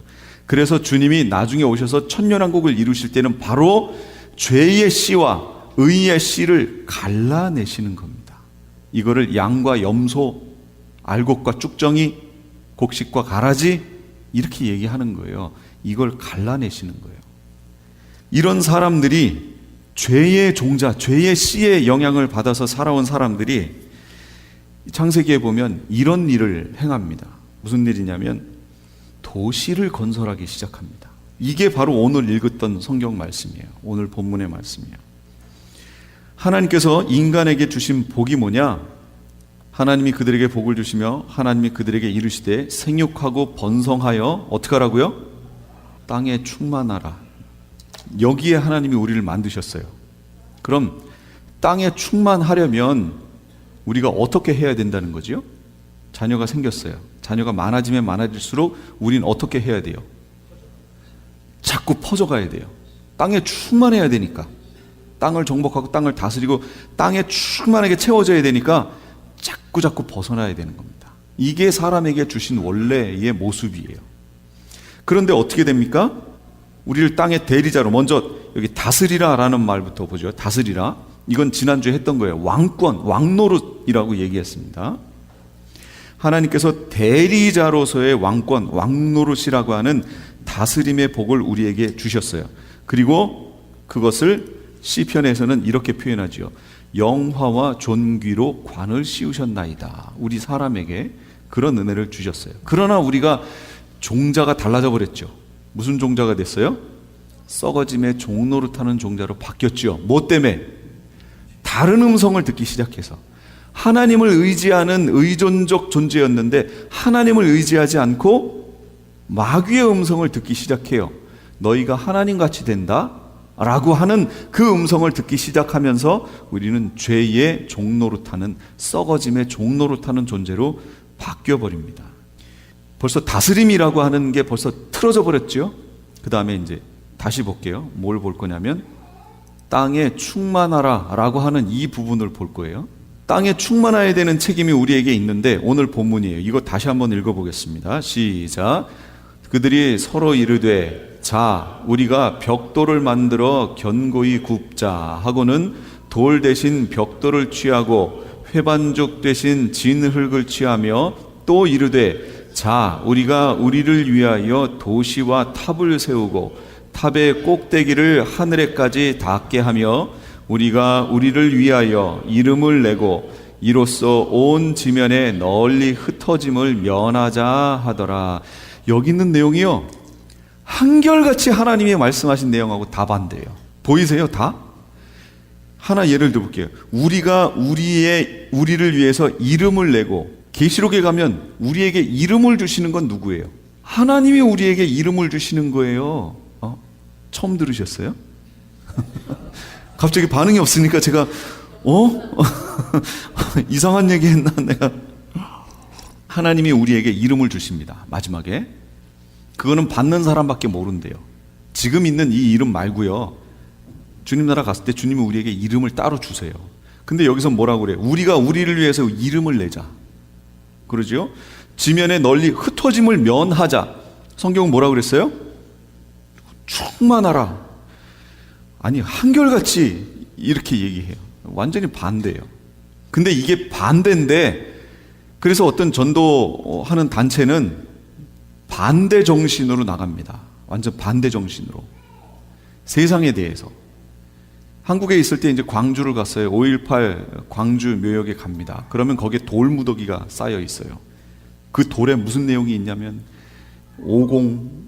그래서 주님이 나중에 오셔서 천년왕국을 이루실 때는 바로 죄의 씨와 의의 씨를 갈라내시는 겁니다. 이거를 양과 염소, 알곡과 쭉정이, 곡식과 가라지 이렇게 얘기하는 거예요. 이걸 갈라내시는 거예요. 이런 사람들이 죄의 종자, 죄의 씨의 영향을 받아서 살아온 사람들이 창세기에 보면 이런 일을 행합니다. 무슨 일이냐면 도시를 건설하기 시작합니다. 이게 바로 오늘 읽었던 성경 말씀이에요. 오늘 본문의 말씀이에요. 하나님께서 인간에게 주신 복이 뭐냐? 하나님이 그들에게 복을 주시며 하나님이 그들에게 이르시되 생육하고 번성하여 어떻게 하라고요? 땅에 충만하라. 여기에 하나님이 우리를 만드셨어요. 그럼 땅에 충만하려면 우리가 어떻게 해야 된다는 거죠? 자녀가 생겼어요. 자녀가 많아지면 많아질수록 우린 어떻게 해야 돼요? 자꾸 퍼져가야 돼요. 땅에 충만해야 되니까. 땅을 정복하고 땅을 다스리고 땅에 충만하게 채워져야 되니까 자꾸 벗어나야 되는 겁니다. 이게 사람에게 주신 원래의 모습이에요. 그런데 어떻게 됩니까? 우리를 땅의 대리자로, 먼저 여기 다스리라 라는 말부터 보죠. 다스리라. 이건 지난주에 했던 거예요. 왕권, 왕노릇이라고 얘기했습니다. 하나님께서 대리자로서의 왕권, 왕노릇이라고 하는 다스림의 복을 우리에게 주셨어요. 그리고 그것을 시편에서는 이렇게 표현하죠. 영화와 존귀로 관을 씌우셨나이다. 우리 사람에게 그런 은혜를 주셨어요. 그러나 우리가 종자가 달라져 버렸죠. 무슨 종자가 됐어요? 썩어짐의 종노릇하는 종자로 바뀌었죠. 뭐 때문에? 다른 음성을 듣기 시작해서. 하나님을 의지하는 의존적 존재였는데 하나님을 의지하지 않고 마귀의 음성을 듣기 시작해요. 너희가 하나님같이 된다 라고 하는 그 음성을 듣기 시작하면서 우리는 죄의 종노릇하는, 썩어짐의 종노릇하는 존재로 바뀌어버립니다. 벌써 다스림이라고 하는 게 벌써 틀어져 버렸죠. 그 다음에 이제 다시 볼게요. 뭘 볼 거냐면 땅에 충만하라 라고 하는 이 부분을 볼 거예요. 땅에 충만해야 되는 책임이 우리에게 있는데 오늘 본문이에요. 이거 다시 한번 읽어보겠습니다. 시작. 그들이 서로 이르되 자 우리가 벽돌을 만들어 견고히 굽자 하고는 돌 대신 벽돌을 취하고 회반죽 대신 진흙을 취하며 또 이르되 자 우리가 우리를 위하여 도시와 탑을 세우고 탑의 꼭대기를 하늘에까지 닿게 하며 우리가 우리를 위하여 이름을 내고 이로써 온 지면에 널리 흩어짐을 면하자 하더라. 여기 있는 내용이요, 한결같이 하나님이 말씀하신 내용하고 다 반대예요. 보이세요? 다? 하나 예를 들어볼게요. 우리가 우리를 위해서 이름을 내고, 계시록에 가면 우리에게 이름을 주시는 건 누구예요? 하나님이 우리에게 이름을 주시는 거예요. 처음 들으셨어요? 갑자기 반응이 없으니까 제가 이상한 얘기 했나 내가. 하나님이 우리에게 이름을 주십니다. 마지막에 그거는 받는 사람밖에 모른대요. 지금 있는 이 이름 말고요, 주님 나라 갔을 때 주님이 우리에게 이름을 따로 주세요. 근데 여기서 뭐라고 그래요? 우리가 우리를 위해서 이름을 내자 그러죠. 지면에 널리 흩어짐을 면하자. 성경은 뭐라고 그랬어요? 충만하라. 아니 한결같이 이렇게 얘기해요. 완전히 반대예요. 근데 이게 반대인데, 그래서 어떤 전도하는 단체는 반대 정신으로 나갑니다. 완전 반대 정신으로. 세상에 대해서. 한국에 있을 때 이제 광주를 갔어요. 5.18 광주 묘역에 갑니다. 그러면 거기에 돌무더기가 쌓여 있어요. 그 돌에 무슨 내용이 있냐면 50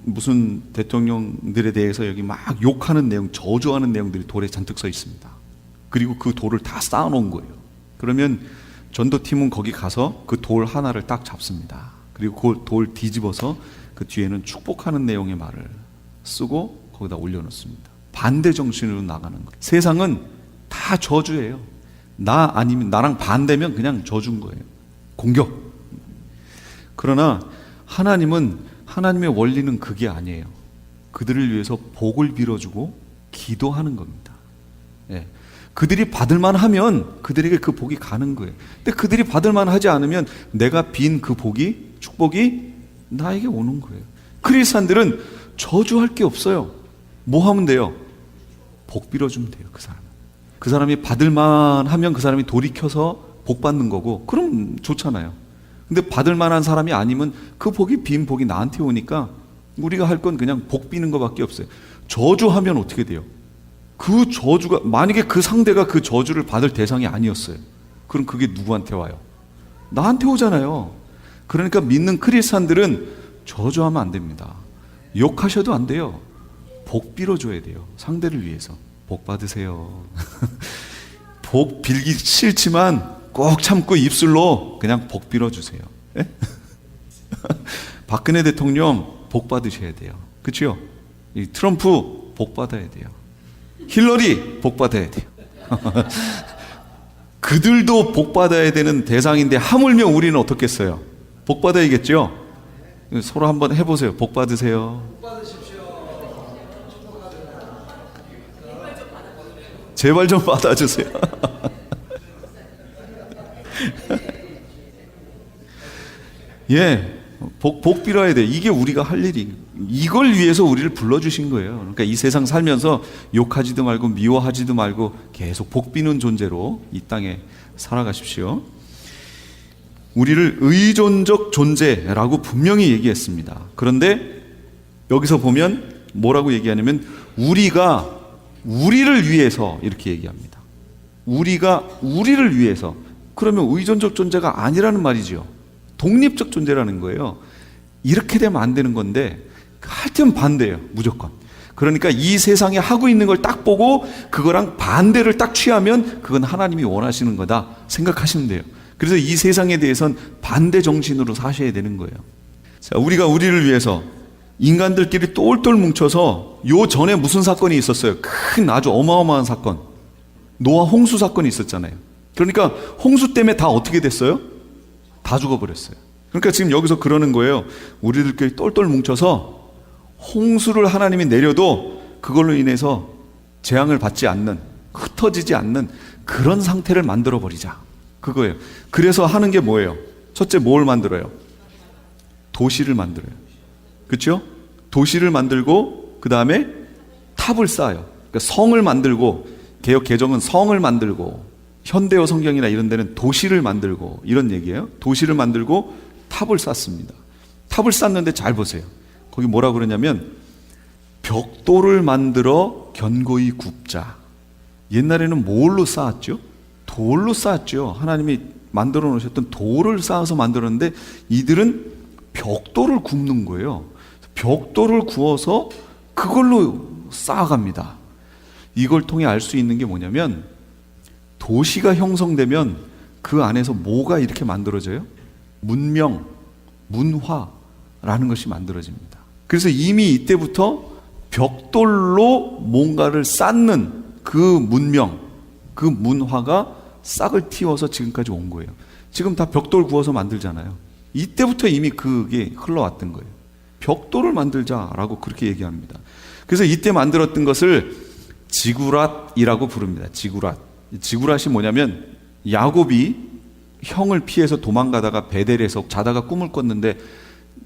무슨 대통령들에 대해서 여기 막 욕하는 내용, 저주하는 내용들이 돌에 잔뜩 써 있습니다. 그리고 그 돌을 다 쌓아놓은 거예요. 그러면 전도팀은 거기 가서 그 돌 하나를 딱 잡습니다. 그리고 그 돌 뒤집어서 그 뒤에는 축복하는 내용의 말을 쓰고 거기다 올려놓습니다. 반대 정신으로 나가는 거예요. 세상은 다 저주예요. 나 아니면 나랑 반대면 그냥 저주인 거예요. 공격. 그러나 하나님의 원리는 그게 아니에요. 그들을 위해서 복을 빌어주고 기도하는 겁니다. 예. 그들이 받을만 하면 그들에게 그 복이 가는 거예요. 근데 그들이 받을만 하지 않으면 내가 빈 그 복이, 축복이 나에게 오는 거예요. 크리스찬들은 저주할 게 없어요. 뭐 하면 돼요? 복 빌어주면 돼요. 그 사람이 받을만 하면 그 사람이 돌이켜서 복 받는 거고, 그럼 좋잖아요. 근데 받을 만한 사람이 아니면 그 복이, 빈 복이 나한테 오니까 우리가 할 건 그냥 복 비는 것밖에 없어요. 저주하면 어떻게 돼요? 그 저주가, 만약에 그 상대가 그 저주를 받을 대상이 아니었어요. 그럼 그게 누구한테 와요? 나한테 오잖아요. 그러니까 믿는 크리스찬들은 저주하면 안 됩니다. 욕하셔도 안 돼요. 복 빌어줘야 돼요. 상대를 위해서. 복 받으세요. 복 빌기 싫지만 꼭 참고 입술로 그냥 복 빌어주세요. 예? 박근혜 대통령 복 받으셔야 돼요. 그렇죠? 이 트럼프 복 받아야 돼요. 힐러리 복 받아야 돼요. 그들도 복 받아야 되는 대상인데 하물며 우리는 어떻겠어요? 복 받아야겠죠? 서로 한번 해보세요. 복 받으세요. 제발 좀 받아주세요. 예, 복 빌어야 돼. 이게 우리가 할 일이, 이걸 위해서 우리를 불러주신 거예요. 그러니까 이 세상 살면서 욕하지도 말고 미워하지도 말고 계속 복 비는 존재로 이 땅에 살아가십시오. 우리를 의존적 존재라고 분명히 얘기했습니다. 그런데 여기서 보면 뭐라고 얘기하냐면 우리가 우리를 위해서 이렇게 얘기합니다. 우리가 우리를 위해서. 그러면 의존적 존재가 아니라는 말이죠. 독립적 존재라는 거예요. 이렇게 되면 안 되는 건데 하여튼 반대예요. 무조건. 그러니까 이 세상에 하고 있는 걸 딱 보고 그거랑 반대를 딱 취하면 그건 하나님이 원하시는 거다 생각하시면 돼요. 그래서 이 세상에 대해서는 반대 정신으로 사셔야 되는 거예요. 자, 우리가 우리를 위해서 인간들끼리 똘똘 뭉쳐서 요 전에 무슨 사건이 있었어요? 큰 아주 어마어마한 사건. 노아 홍수 사건이 있었잖아요. 그러니까 홍수 때문에 다 어떻게 됐어요? 다 죽어버렸어요. 그러니까 지금 여기서 그러는 거예요. 우리들끼리 똘똘 뭉쳐서 홍수를 하나님이 내려도 그걸로 인해서 재앙을 받지 않는, 흩어지지 않는 그런 상태를 만들어 버리자. 그거예요. 그래서 하는 게 뭐예요? 첫째, 뭘 만들어요? 도시를 만들어요. 그렇죠? 도시를 만들고 그 다음에 탑을 쌓아요. 그러니까 성을 만들고, 개역 개정은 성을 만들고, 현대어 성경이나 이런 데는 도시를 만들고 이런 얘기예요. 도시를 만들고 탑을 쌓습니다. 탑을 쌓는데 잘 보세요. 거기 뭐라 그러냐면 벽돌을 만들어 견고히 굽자. 옛날에는 뭘로 쌓았죠? 돌로 쌓았죠. 하나님이 만들어 놓으셨던 돌을 쌓아서 만들었는데 이들은 벽돌을 굽는 거예요. 벽돌을 구워서 그걸로 쌓아갑니다. 이걸 통해 알 수 있는 게 뭐냐면 도시가 형성되면 그 안에서 뭐가 이렇게 만들어져요? 문명, 문화라는 것이 만들어집니다. 그래서 이미 이때부터 벽돌로 뭔가를 쌓는 그 문명, 그 문화가 싹을 틔워서 지금까지 온 거예요. 지금 다 벽돌 구워서 만들잖아요. 이때부터 이미 그게 흘러왔던 거예요. 벽돌을 만들자라고 그렇게 얘기합니다. 그래서 이때 만들었던 것을 지구랏이라고 부릅니다. 지구랏이 뭐냐면 야곱이 형을 피해서 도망가다가 베델에서 자다가 꿈을 꿨는데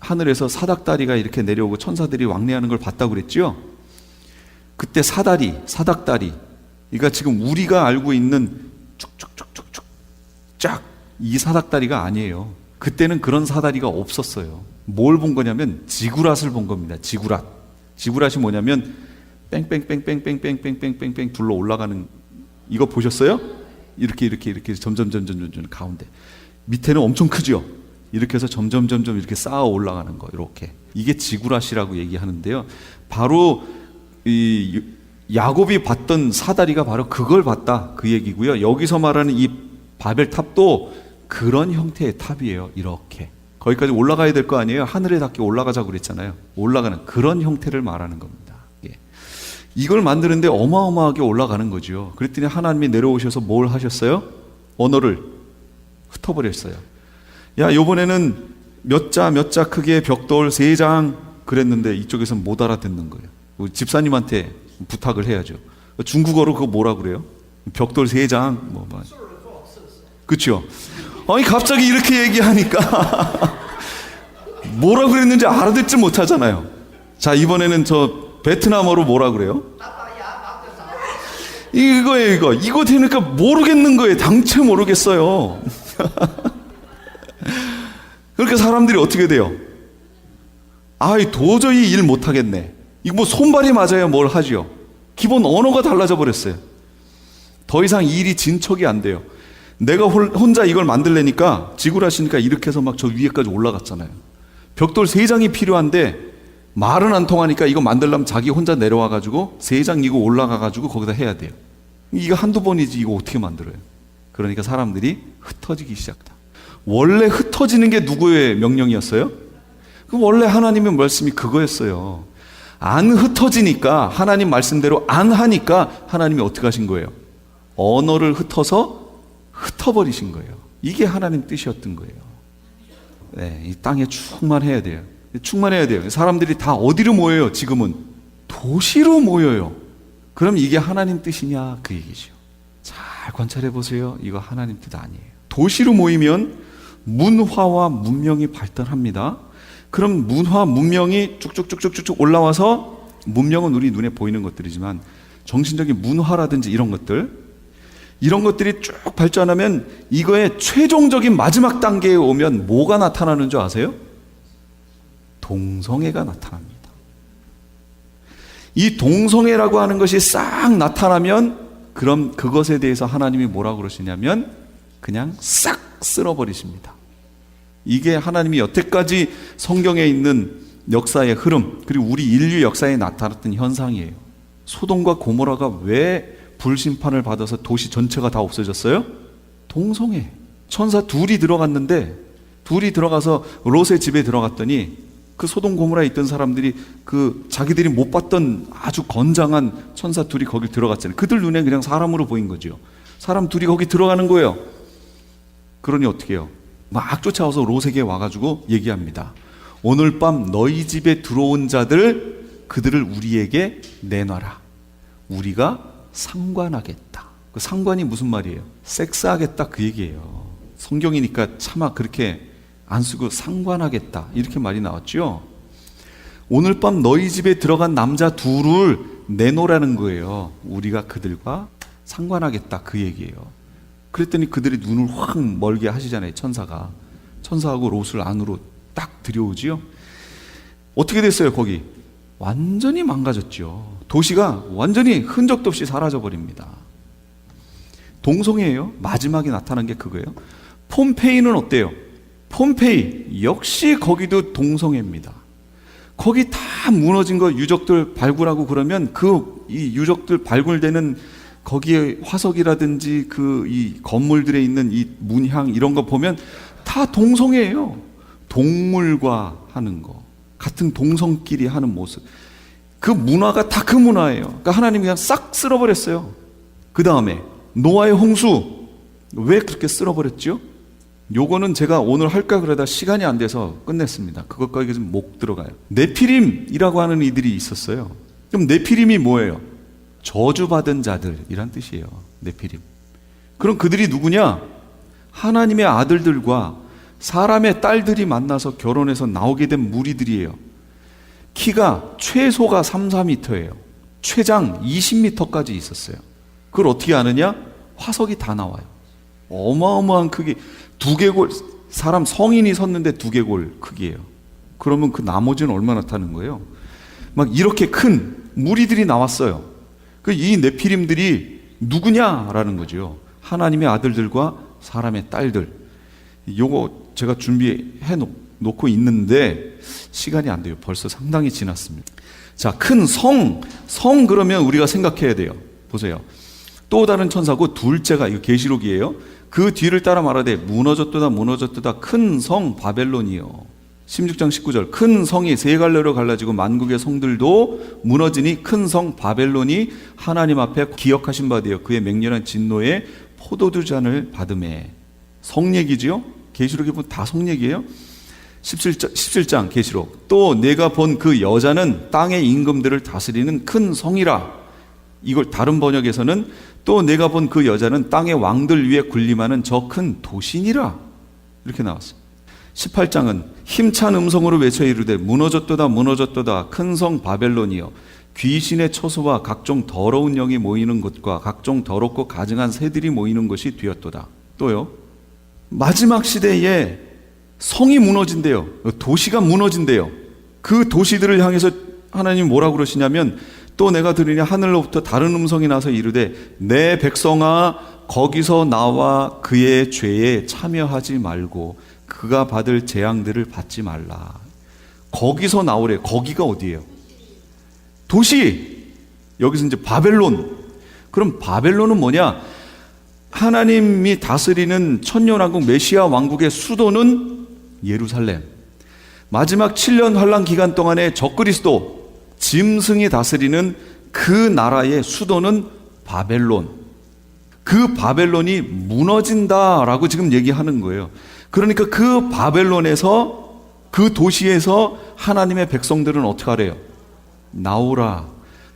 하늘에서 사닥다리가 이렇게 내려오고 천사들이 왕래하는 걸 봤다고 그랬죠. 그때 사닥다리, 그러니까 지금 우리가 알고 있는 쭉쭉쭉쭉쭉 쫙 이 사닥다리가 아니에요. 그때는 그런 사다리가 없었어요. 뭘 본 거냐면 지구랏을 본 겁니다. 지구랏이 뭐냐면 뺑뺑뺑뺑뺑뺑뺑뺑뺑뺑 둘러 올라가는 이거 보셨어요? 이렇게 점점 가운데 밑에는 엄청 크죠. 이렇게 해서 점점 이렇게 쌓아 올라가는 거 이렇게 이게 지구라시라고 얘기하는데요. 바로 이 야곱이 봤던 사다리가 바로 그걸 봤다 그 얘기고요. 여기서 말하는 이 바벨탑도 그런 형태의 탑이에요. 이렇게 거기까지 올라가야 될 거 아니에요. 하늘에 닿게 올라가자고 그랬잖아요. 올라가는 그런 형태를 말하는 겁니다. 예. 이걸 만드는데 어마어마하게 올라가는 거죠. 그랬더니 하나님이 내려오셔서 뭘 하셨어요? 언어를 흩어버렸어요. 야, 요번에는 몇 자 크기의 벽돌 3장 그랬는데 이쪽에서는 못 알아듣는 거예요. 집사님한테 부탁을 해야죠. 중국어로 그거 뭐라 그래요? 벽돌 3장 뭐. 그렇죠? 아니 갑자기 이렇게 얘기하니까 뭐라 그랬는지 알아듣지 못하잖아요. 자, 이번에는 저 베트남어로 뭐라 그래요? 이거예요. 이거 되니까 모르겠는 거예요. 당최 모르겠어요. 그러니까 사람들이 어떻게 돼요? 도저히 일 못하겠네. 이거 뭐 손발이 맞아야 뭘 하죠. 기본 언어가 달라져 버렸어요. 더 이상 일이 진척이 안 돼요. 내가 혼자 이걸 만들려니까 지구라시니까 이렇게 해서 막 저 위에까지 올라갔잖아요. 벽돌 3장이 필요한데 말은 안 통하니까 이거 만들려면 자기 혼자 내려와가지고 3장 이거 올라가가지고 거기다 해야 돼요. 이거 한두 번이지 이거 어떻게 만들어요? 그러니까 사람들이 흩어지기 시작했다. 원래 흩어지는 게 누구의 명령이었어요? 원래 하나님의 말씀이 그거였어요. 안 흩어지니까 하나님 말씀대로 안 하니까 하나님이 어떻게 하신 거예요? 언어를 흩어버리신 거예요. 이게 하나님 뜻이었던 거예요. 네, 이 땅에 충만해야 돼요. 충만해야 돼요. 사람들이 다 어디로 모여요? 지금은 도시로 모여요. 그럼 이게 하나님 뜻이냐 그 얘기죠. 잘 관찰해 보세요. 이거 하나님 뜻 아니에요. 도시로 모이면 문화와 문명이 발달합니다. 그럼 문화, 문명이 쭉쭉쭉쭉쭉 올라와서 문명은 우리 눈에 보이는 것들이지만 정신적인 문화라든지 이런 것들이 쭉 발전하면 이거의 최종적인 마지막 단계에 오면 뭐가 나타나는 줄 아세요? 동성애가 나타납니다. 이 동성애라고 하는 것이 싹 나타나면 그럼 그것에 대해서 하나님이 뭐라고 그러시냐면 그냥 싹 쓸어버리십니다. 이게 하나님이 여태까지 성경에 있는 역사의 흐름, 그리고 우리 인류 역사에 나타났던 현상이에요. 소돔과 고모라가 왜 불심판을 받아서 도시 전체가 다 없어졌어요? 동성애. 천사 둘이 들어갔는데 둘이 들어가서 롯의 집에 들어갔더니 그 소돔 고모라에 있던 사람들이 그 자기들이 못 봤던 아주 건장한 천사 둘이 거기 들어갔잖아요. 그들 눈에 그냥 사람으로 보인 거죠. 사람 둘이 거기 들어가는 거예요. 그러니 어떻게 해요? 막 쫓아와서 롯에게 와가지고 얘기합니다. 오늘 밤 너희 집에 들어온 자들 그들을 우리에게 내놔라. 우리가 상관하겠다. 그 상관이 무슨 말이에요? 섹스하겠다 그 얘기예요. 성경이니까 차마 그렇게 안 쓰고 상관하겠다 이렇게 말이 나왔죠. 오늘 밤 너희 집에 들어간 남자 둘을 내놓으라는 거예요. 우리가 그들과 상관하겠다 그 얘기예요. 그랬더니 그들이 눈을 확 멀게 하시잖아요. 천사하고 롯을 안으로 딱 들여오지요. 어떻게 됐어요? 거기 완전히 망가졌죠. 도시가 완전히 흔적도 없이 사라져 버립니다. 동성애예요. 마지막에 나타난 게 그거예요. 폼페이는 어때요? 폼페이 역시 거기도 동성애입니다. 거기 다 무너진 거 유적들 발굴하고 그러면 그 이 유적들 발굴되는 거기에 화석이라든지 그 이 건물들에 있는 이 문향 이런 거 보면 다 동성애예요. 동물과 하는 거, 같은 동성끼리 하는 모습. 그 문화가 다 그 문화예요. 그러니까 하나님이 그냥 싹 쓸어버렸어요. 그 다음에 노아의 홍수 왜 그렇게 쓸어버렸죠? 요거는 제가 오늘 할까 그러다 시간이 안 돼서 끝냈습니다. 그것까지 좀 못 들어가요. 네피림이라고 하는 이들이 있었어요. 그럼 네피림이 뭐예요? 저주받은 자들이란 뜻이에요. 네피림. 그럼 그들이 누구냐? 하나님의 아들들과 사람의 딸들이 만나서 결혼해서 나오게 된 무리들이에요. 키가 최소가 3-4m예요. 최장 20m까지 있었어요. 그걸 어떻게 아느냐? 화석이 다 나와요. 어마어마한 크기, 두개골, 사람 성인이 섰는데 두개골 크기예요. 그러면 그 나머지는 얼마나 타는 거예요? 막 이렇게 큰 무리들이 나왔어요. 이 네피림들이 누구냐라는 거죠. 하나님의 아들들과 사람의 딸들. 요거 제가 준비해 놓고 있는데 시간이 안 돼요. 벌써 상당히 지났습니다. 자, 큰 성 그러면 우리가 생각해야 돼요. 보세요. 또 다른 천사고 둘째가, 이거 계시록이에요. 그 뒤를 따라 말하되 무너졌도다 큰 성 바벨론이요. 16장 19절 큰 성이 세 갈래로 갈라지고 만국의 성들도 무너지니 큰 성 바벨론이 하나님 앞에 기억하신 바 되어 그의 맹렬한 진노에 포도주 잔을 받음에. 성 얘기지요? 계시록에 보면 다 성 얘기예요. 17장 계시록 또 내가 본 그 여자는 땅의 임금들을 다스리는 큰 성이라. 이걸 다른 번역에서는 또 내가 본 그 여자는 땅의 왕들 위에 군림하는 저 큰 도신이라 이렇게 나왔어요. 18장은 힘찬 음성으로 외쳐 이르되 무너졌도다 큰 성 바벨론이여 귀신의 처소와 각종 더러운 영이 모이는 곳과 각종 더럽고 가증한 새들이 모이는 곳이 되었도다. 또요, 마지막 시대에 성이 무너진대요. 도시가 무너진대요. 그 도시들을 향해서 하나님 뭐라고 그러시냐면 또 내가 들으니 하늘로부터 다른 음성이 나서 이르되 내 백성아 거기서 나와 그의 죄에 참여하지 말고 그가 받을 재앙들을 받지 말라. 거기서 나오래. 거기가 어디예요? 도시. 여기서 이제 바벨론. 그럼 바벨론은 뭐냐? 하나님이 다스리는 천년왕국 메시아 왕국의 수도는 예루살렘. 마지막 7년 환란 기간 동안에 적그리스도 짐승이 다스리는 그 나라의 수도는 바벨론. 그 바벨론이 무너진다라고 지금 얘기하는 거예요. 그러니까 그 바벨론에서, 그 도시에서 하나님의 백성들은 어떻게 하래요? 나오라.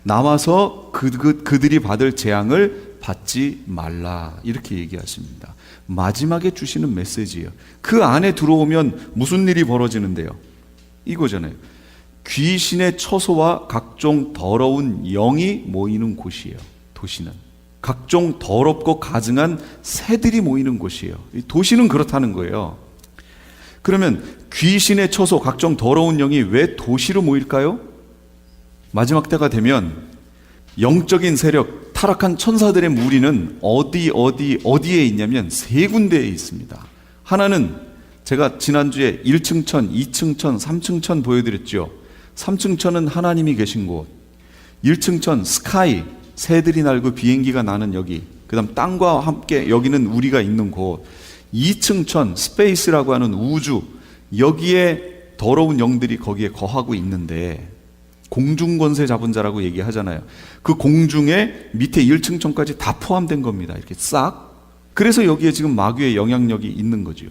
나와서 그들이 받을 재앙을 받지 말라. 이렇게 얘기하십니다. 마지막에 주시는 메시지예요. 그 안에 들어오면 무슨 일이 벌어지는데요? 이거잖아요. 귀신의 처소와 각종 더러운 영이 모이는 곳이에요. 도시는 각종 더럽고 가증한 새들이 모이는 곳이에요. 도시는 그렇다는 거예요. 그러면 귀신의 처소, 각종 더러운 영이 왜 도시로 모일까요? 마지막 때가 되면 영적인 세력, 타락한 천사들의 무리는 어디에 있냐면 세 군데에 있습니다. 하나는 제가 지난주에 1층 천, 2층 천, 3층 천 보여드렸죠. 3층 천은 하나님이 계신 곳. 1층 천 스카이, 새들이 날고 비행기가 나는 여기. 그 다음 땅과 함께 여기는 우리가 있는 곳. 2층 천 스페이스라고 하는 우주. 여기에 더러운 영들이 거기에 거하고 있는데 공중권세 잡은 자라고 얘기하잖아요. 그 공중에 밑에 1층 천까지 다 포함된 겁니다. 이렇게 싹. 그래서 여기에 지금 마귀의 영향력이 있는 거죠.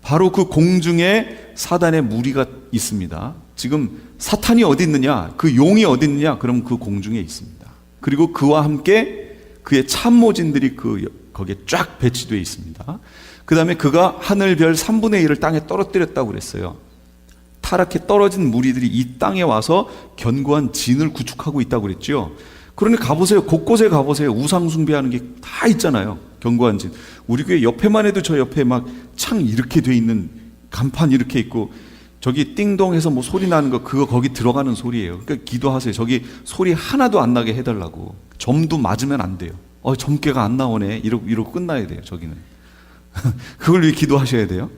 바로 그 공중에 사단의 무리가 있습니다. 지금 사탄이 어디 있느냐, 그 용이 어디 있느냐, 그럼 그 공중에 있습니다. 그리고 그와 함께 그의 참모진들이 거기에 쫙 배치되어 있습니다. 그 다음에 그가 하늘별 3분의 1을 땅에 떨어뜨렸다고 그랬어요. 타락해 떨어진 무리들이 이 땅에 와서 견고한 진을 구축하고 있다고 그랬죠. 그러니 가보세요. 곳곳에 가보세요. 우상 숭배하는 게 다 있잖아요. 견고한 진. 우리 교회 옆에만 해도 저 옆에 막 창 이렇게 돼 있는 간판 이렇게 있고 저기 띵동해서 뭐 소리 나는 거 그거 거기 들어가는 소리예요. 그러니까 기도하세요. 저기 소리 하나도 안 나게 해달라고. 점도 맞으면 안 돼요. 점괘가 안 나오네. 이러고 끝나야 돼요. 저기는. 그걸 위해 기도하셔야 돼요.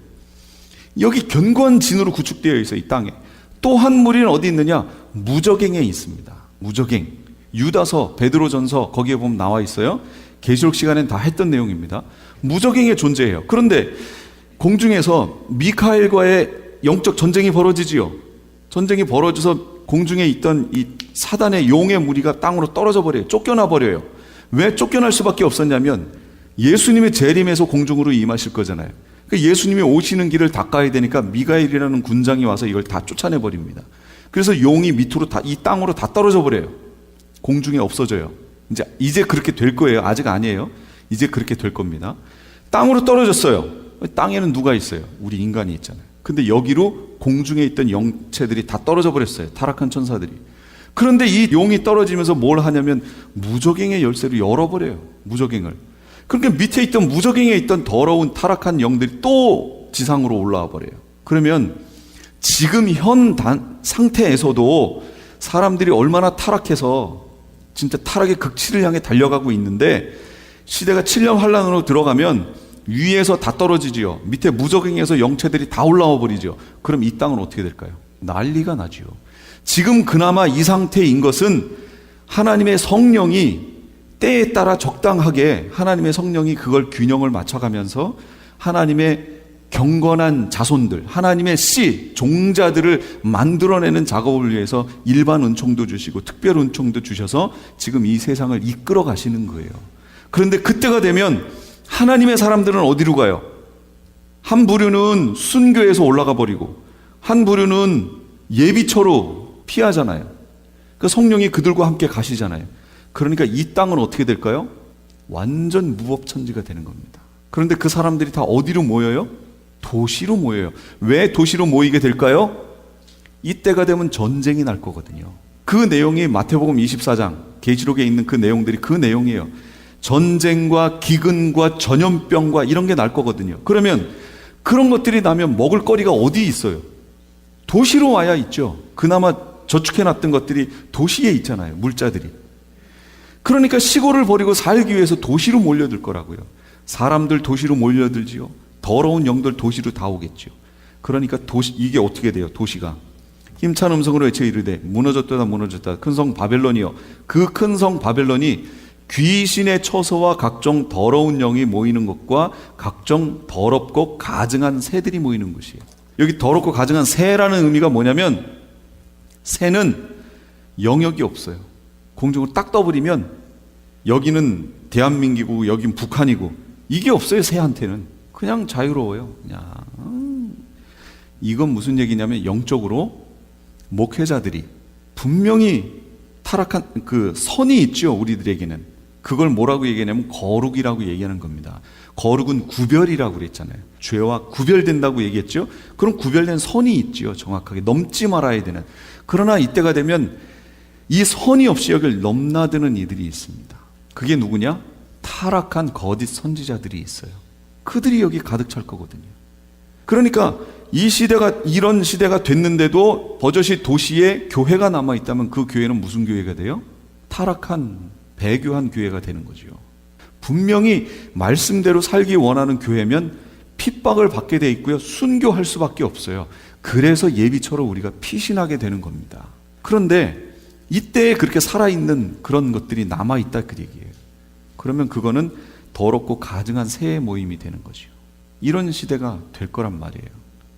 여기 견고한 진으로 구축되어 있어요. 이 땅에. 또 한 무리는 어디 있느냐? 무저갱에 있습니다. 무저갱. 유다서, 베드로전서 거기에 보면 나와 있어요. 계시록 시간엔 다 했던 내용입니다. 무저갱에 존재해요. 그런데 공중에서 미카엘과의 영적 전쟁이 벌어지지요. 전쟁이 벌어져서 공중에 있던 이 사단의 용의 무리가 땅으로 떨어져 버려요. 쫓겨나 버려요. 왜 쫓겨날 수밖에 없었냐면 예수님의 재림에서 공중으로 임하실 거잖아요. 그러니까 예수님이 오시는 길을 닦아야 되니까 미가엘이라는 군장이 와서 이걸 다 쫓아내 버립니다. 그래서 용이 밑으로 이 땅으로 다 떨어져 버려요. 공중에 없어져요. 이제 그렇게 될 거예요. 아직 아니에요. 이제 그렇게 될 겁니다. 땅으로 떨어졌어요. 땅에는 누가 있어요? 우리 인간이 있잖아요. 근데 여기로 공중에 있던 영체들이 다 떨어져 버렸어요. 타락한 천사들이. 그런데 이 용이 떨어지면서 뭘 하냐면 무저갱의 열쇠로 열어버려요. 무저갱을. 그러니까 밑에 있던 무저갱에 있던 더러운 타락한 영들이 또 지상으로 올라와 버려요. 그러면 지금 현 상태에서도 사람들이 얼마나 타락해서 진짜 타락의 극치를 향해 달려가고 있는데, 시대가 7년 환란으로 들어가면 위에서 다 떨어지지요. 밑에 무적행에서 영체들이 다 올라와 버리죠. 그럼 이 땅은 어떻게 될까요? 난리가 나지요. 지금 그나마 이 상태인 것은 하나님의 성령이 때에 따라 적당하게 하나님의 성령이 그걸 균형을 맞춰가면서 하나님의 경건한 자손들, 하나님의 씨, 종자들을 만들어내는 작업을 위해서 일반 은총도 주시고 특별 은총도 주셔서 지금 이 세상을 이끌어 가시는 거예요. 그런데 그때가 되면 하나님의 사람들은 어디로 가요? 한 부류는 순교해서 올라가 버리고 한 부류는 예비처로 피하잖아요. 그 성령이 그들과 함께 가시잖아요. 그러니까 이 땅은 어떻게 될까요? 완전 무법천지가 되는 겁니다. 그런데 그 사람들이 다 어디로 모여요? 도시로 모여요. 왜 도시로 모이게 될까요? 이때가 되면 전쟁이 날 거거든요. 그 내용이 마태복음 24장 계시록에 있는 그 내용들이 그 내용이에요. 전쟁과 기근과 전염병과 이런 게 날 거거든요. 그러면 그런 것들이 나면 먹을 거리가 어디 있어요? 도시로 와야 있죠. 그나마 저축해놨던 것들이 도시에 있잖아요. 물자들이. 그러니까 시골을 버리고 살기 위해서 도시로 몰려들 거라고요. 사람들 도시로 몰려들지요. 더러운 영들 도시로 다 오겠죠. 그러니까 도시, 이게 어떻게 돼요? 도시가 힘찬 음성으로 외쳐 이르되 무너졌다 무너졌다 큰 성 바벨론이요. 그 큰 성 바벨론이 귀신의 처소와 각종 더러운 영이 모이는 것과 각종 더럽고 가증한 새들이 모이는 곳이에요. 여기 더럽고 가증한 새라는 의미가 뭐냐면, 새는 영역이 없어요. 공중을 딱 떠버리면 여기는 대한민국이고 여긴 북한이고 이게 없어요. 새한테는 그냥 자유로워요. 그냥. 이건 무슨 얘기냐면, 영적으로 목회자들이 분명히 타락한 그 선이 있죠. 우리들에게는 그걸 뭐라고 얘기하냐면 거룩이라고 얘기하는 겁니다. 거룩은 구별이라고 그랬잖아요. 죄와 구별된다고 얘기했죠. 그럼 구별된 선이 있죠. 정확하게 넘지 말아야 되는. 그러나 이때가 되면 이 선이 없이 여길 넘나드는 이들이 있습니다. 그게 누구냐? 타락한 거짓 선지자들이 있어요. 그들이 여기 가득 찰 거거든요. 그러니까 이 시대가 이런 시대가 됐는데도 버젓이 도시에 교회가 남아있다면 그 교회는 무슨 교회가 돼요? 타락한 배교한 교회가 되는 거죠. 분명히 말씀대로 살기 원하는 교회면 핍박을 받게 돼 있고요. 순교할 수밖에 없어요. 그래서 예비처럼 우리가 피신하게 되는 겁니다. 그런데 이때에 그렇게 살아있는 그런 것들이 남아있다 그 얘기예요. 그러면 그거는 더럽고 가증한 새의 모임이 되는 거죠. 이런 시대가 될 거란 말이에요.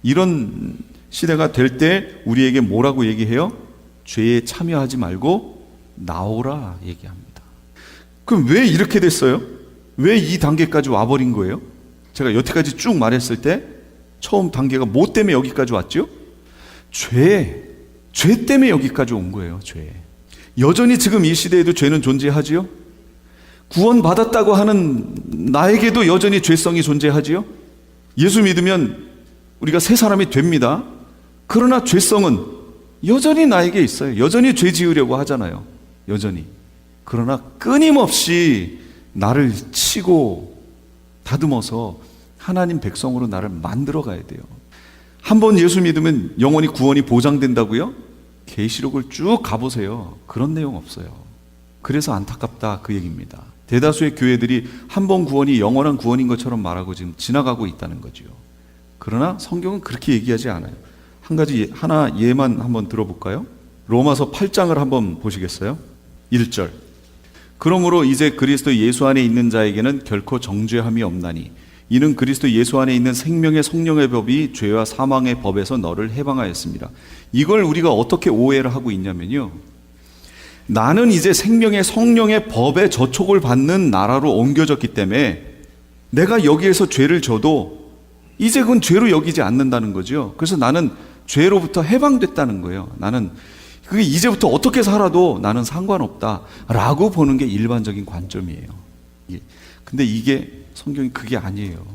이런 시대가 될 때 우리에게 뭐라고 얘기해요? 죄에 참여하지 말고 나오라 얘기합니다. 그럼 왜 이렇게 됐어요? 왜 이 단계까지 와버린 거예요? 제가 여태까지 쭉 말했을 때 처음 단계가 뭐 때문에 여기까지 왔죠? 죄 때문에 여기까지 온 거예요. 죄. 여전히 지금 이 시대에도 죄는 존재하지요? 구원받았다고 하는 나에게도 여전히 죄성이 존재하지요? 예수 믿으면 우리가 새 사람이 됩니다. 그러나 죄성은 여전히 나에게 있어요. 여전히 죄 지으려고 하잖아요. 여전히. 그러나 끊임없이 나를 치고 다듬어서 하나님 백성으로 나를 만들어 가야 돼요. 한번 예수 믿으면 영원히 구원이 보장된다고요? 계시록을 쭉 가보세요. 그런 내용 없어요. 그래서 안타깝다 그 얘기입니다. 대다수의 교회들이 한 번 구원이 영원한 구원인 것처럼 말하고 지금 지나가고 있다는 거죠. 그러나 성경은 그렇게 얘기하지 않아요. 한 가지 하나 예만 한번 들어볼까요? 로마서 8장을 한번 보시겠어요? 1절. 그러므로 이제 그리스도 예수 안에 있는 자에게는 결코 정죄함이 없나니 이는 그리스도 예수 안에 있는 생명의 성령의 법이 죄와 사망의 법에서 너를 해방하였습니다. 이걸 우리가 어떻게 오해를 하고 있냐면요, 나는 이제 생명의 성령의 법에 저촉을 받는 나라로 옮겨졌기 때문에 내가 여기에서 죄를 져도 이제 그건 죄로 여기지 않는다는 거죠. 그래서 나는 죄로부터 해방됐다는 거예요. 나는 그게 이제부터 어떻게 살아도 나는 상관없다라고 보는 게 일반적인 관점이에요. 근데 이게 성경이 그게 아니에요.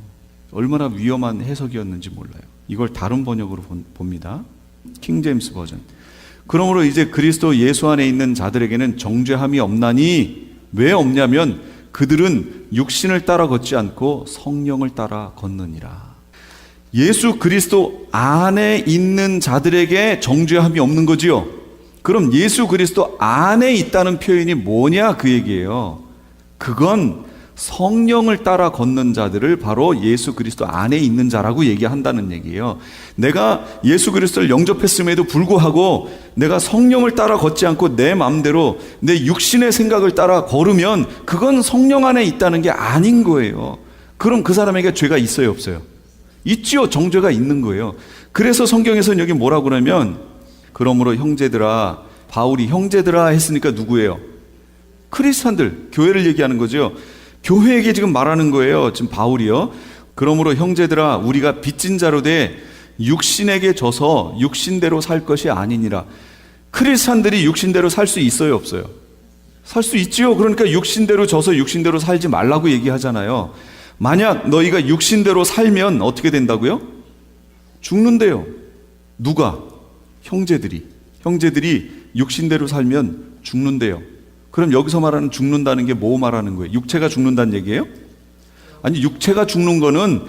얼마나 위험한 해석이었는지 몰라요. 이걸 다른 번역으로 봅니다. 킹 제임스 버전. 그러므로 이제 그리스도 예수 안에 있는 자들에게는 정죄함이 없나니, 왜 없냐면 그들은 육신을 따라 걷지 않고 성령을 따라 걷느니라. 예수 그리스도 안에 있는 자들에게 정죄함이 없는 거지요. 그럼 예수 그리스도 안에 있다는 표현이 뭐냐 그 얘기예요. 그건 성령을 따라 걷는 자들을 바로 예수 그리스도 안에 있는 자라고 얘기한다는 얘기예요. 내가 예수 그리스도를 영접했음에도 불구하고 내가 성령을 따라 걷지 않고 내 마음대로 내 육신의 생각을 따라 걸으면 그건 성령 안에 있다는 게 아닌 거예요. 그럼 그 사람에게 죄가 있어요, 없어요? 있지요. 정죄가 있는 거예요. 그래서 성경에서는 여기 뭐라고 그러면, 그러므로 형제들아, 바울이 형제들아 했으니까 누구예요? 크리스찬들, 교회를 얘기하는 거죠. 교회에게 지금 말하는 거예요. 지금 바울이요. 그러므로 형제들아, 우리가 빚진 자로 돼 육신에게 져서 육신대로 살 것이 아니니라. 크리스찬들이 육신대로 살 수 있어요, 없어요? 살 수 있지요. 그러니까 육신대로 져서 육신대로 살지 말라고 얘기하잖아요. 만약 너희가 육신대로 살면 어떻게 된다고요? 죽는데요. 누가? 형제들이 육신대로 살면 죽는데요. 그럼 여기서 말하는 죽는다는 게 뭐 말하는 거예요? 육체가 죽는다는 얘기예요? 아니, 육체가 죽는 거는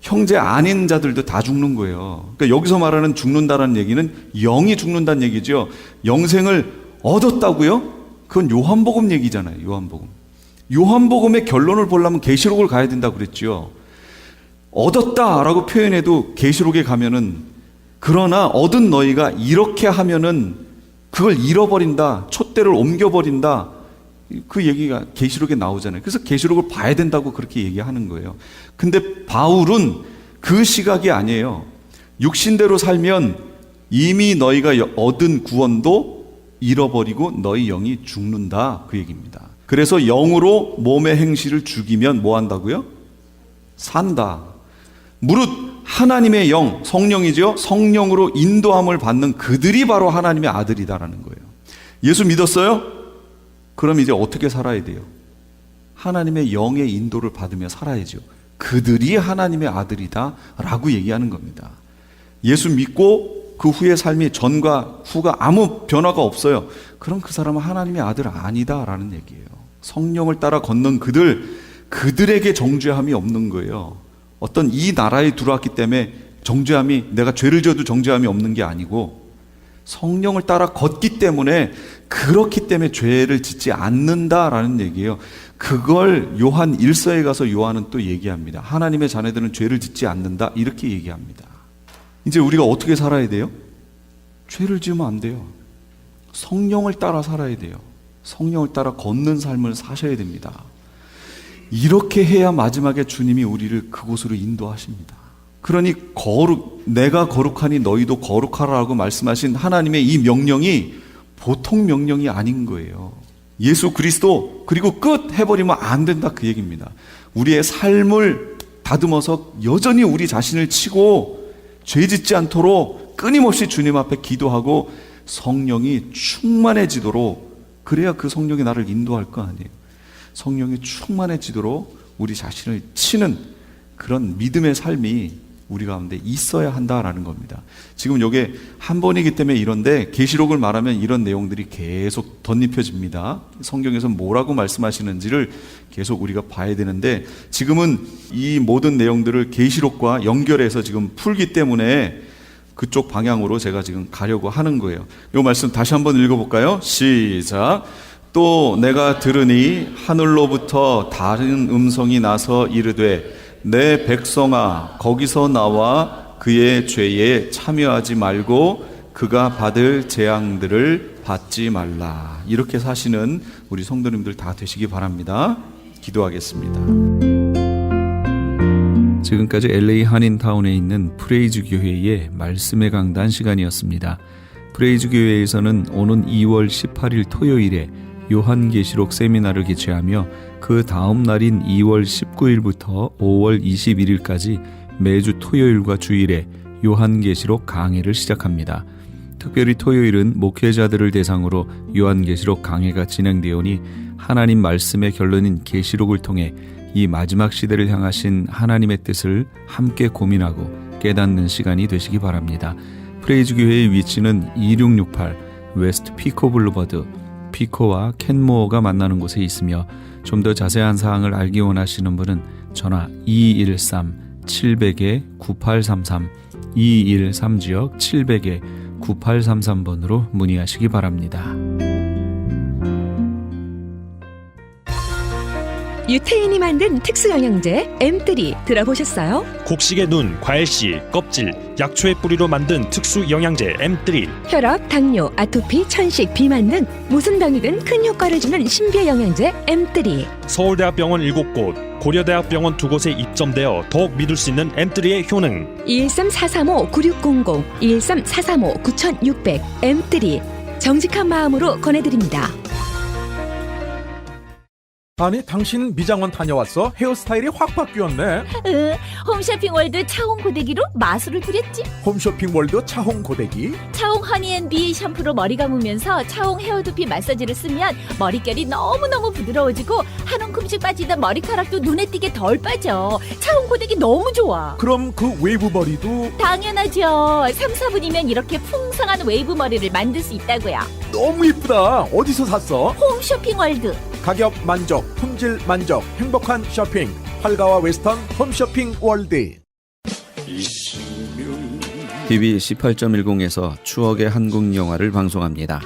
형제 아닌 자들도 다 죽는 거예요. 그러니까 여기서 말하는 죽는다는 얘기는 영이 죽는다는 얘기죠. 영생을 얻었다고요? 그건 요한복음 얘기잖아요. 요한복음의 결론을 보려면 계시록을 가야 된다고 그랬죠. 얻었다라고 표현해도 계시록에 가면은, 그러나 얻은 너희가 이렇게 하면은 그걸 잃어버린다, 촛대를 옮겨버린다, 그 얘기가 계시록에 나오잖아요. 그래서 계시록을 봐야 된다고 그렇게 얘기하는 거예요. 근데 바울은 그 시각이 아니에요. 육신대로 살면 이미 너희가 얻은 구원도 잃어버리고 너희 영이 죽는다, 그 얘기입니다. 그래서 영으로 몸의 행실을 죽이면 뭐 한다고요? 산다. 무릇 하나님의 영, 성령이죠. 성령으로 인도함을 받는 그들이 바로 하나님의 아들이다라는 거예요. 예수 믿었어요? 그럼 이제 어떻게 살아야 돼요? 하나님의 영의 인도를 받으며 살아야죠. 그들이 하나님의 아들이다 라고 얘기하는 겁니다. 예수 믿고 그 후의 삶이 전과 후가 아무 변화가 없어요. 그럼 그 사람은 하나님의 아들 아니다 라는 얘기예요. 성령을 따라 걷는 그들에게 정죄함이 없는 거예요. 어떤 이 나라에 들어왔기 때문에 정죄함이, 내가 죄를 지어도 정죄함이 없는 게 아니고, 성령을 따라 걷기 때문에, 그렇기 때문에 죄를 짓지 않는다라는 얘기예요. 그걸 요한 1서에 가서 요한은 또 얘기합니다. 하나님의 자녀들은 죄를 짓지 않는다, 이렇게 얘기합니다. 이제 우리가 어떻게 살아야 돼요? 죄를 지으면 안 돼요. 성령을 따라 살아야 돼요. 성령을 따라 걷는 삶을 사셔야 됩니다. 이렇게 해야 마지막에 주님이 우리를 그곳으로 인도하십니다. 그러니 내가 거룩하니 너희도 거룩하라고 말씀하신 하나님의 이 명령이 보통 명령이 아닌 거예요. 예수 그리스도, 그리고 끝 해버리면 안 된다, 그 얘기입니다. 우리의 삶을 다듬어서 여전히 우리 자신을 치고 죄 짓지 않도록 끊임없이 주님 앞에 기도하고 성령이 충만해지도록, 그래야 그 성령이 나를 인도할 거 아니에요. 성령이 충만해지도록 우리 자신을 치는 그런 믿음의 삶이 우리 가운데 있어야 한다라는 겁니다. 지금 이게 한 번이기 때문에 이런데, 계시록을 말하면 이런 내용들이 계속 덧입혀집니다. 성경에서 뭐라고 말씀하시는지를 계속 우리가 봐야 되는데, 지금은 이 모든 내용들을 계시록과 연결해서 지금 풀기 때문에 그쪽 방향으로 제가 지금 가려고 하는 거예요. 이 말씀 다시 한번 읽어볼까요? 시작. 또 내가 들으니 하늘로부터 다른 음성이 나서 이르되, 내 백성아, 거기서 나와 그의 죄에 참여하지 말고 그가 받을 재앙들을 받지 말라. 이렇게 사시는 우리 성도님들 다 되시기 바랍니다. 기도하겠습니다. 지금까지 LA 한인타운에 있는 프레이즈 교회의 말씀의 강단 시간이었습니다. 프레이즈 교회에서는 오는 2월 18일 토요일에 요한계시록 세미나를 개최하며 그 다음 날인 2월 19일부터 5월 21일까지 매주 토요일과 주일에 요한계시록 강해를 시작합니다. 특별히 토요일은 목회자들을 대상으로 요한계시록 강해가 진행되오니 하나님 말씀의 결론인 계시록을 통해 이 마지막 시대를 향하신 하나님의 뜻을 함께 고민하고 깨닫는 시간이 되시기 바랍니다. 프레이즈 교회의 위치는 2668 웨스트 피코 블루버드, 피코와 켄모어가 만나는 곳에 있으며, 좀 더 자세한 사항을 알기 원하시는 분은 전화 213-700-9833, 213지역 700 9833번으로 문의하시기 바랍니다. 유태인이 만든 특수영양제 M3 들어보셨어요? 곡식의 눈, 과일씨, 껍질, 약초의 뿌리로 만든 특수 영양제 M3. 혈압, 당뇨, 아토피, 천식, 비만 등 무슨 병이든 큰 효과를 주는 신비의 영양제 M3. 서울대학병원 7곳, 고려대학병원 2곳에 입점되어 더욱 믿을 수 있는 M3의 효능. 213-435-9600, 213-435-9600 M3 정직한 마음으로 권해드립니다. 아니 당신 미장원 다녀왔어? 헤어스타일이 확 바뀌었네. 홈쇼핑 월드 차홍 고데기로 마술을 부렸지. 홈쇼핑 월드 차홍 고데기. 차홍 허니앤비 샴푸로 머리 감으면서 차홍 헤어두피 마사지를 쓰면 머릿결이 너무너무 부드러워지고 한 움큼씩 빠지던 머리카락도 눈에 띄게 덜 빠져. 차홍 고데기 너무 좋아. 그럼 그 웨이브 머리도 당연하죠. 3, 4분이면 이렇게 풍성한 웨이브 머리를 만들 수 있다고요. 너무 이쁘다. 어디서 샀어? 홈쇼핑 월드. 가격 만족, 품질 만족, 행복한 쇼핑. 활가와 웨스턴 홈쇼핑 월드. TV 18.10에서 추억의 한국 영화를 방송합니다.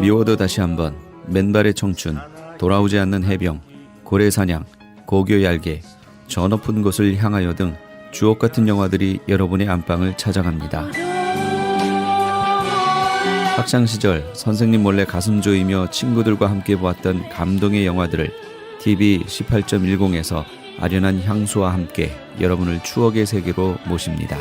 미워도 다시 한번, 맨발의 청춘, 돌아오지 않는 해병, 고래사냥, 고교 얄개, 저 높은 곳을 향하여 등 주옥 같은 영화들이 여러분의 안방을 찾아갑니다. 학창시절 선생님 몰래 가슴 조이며 친구들과 함께 보았던 감동의 영화들을 TV 18.10에서 아련한 향수와 함께 여러분을 추억의 세계로 모십니다.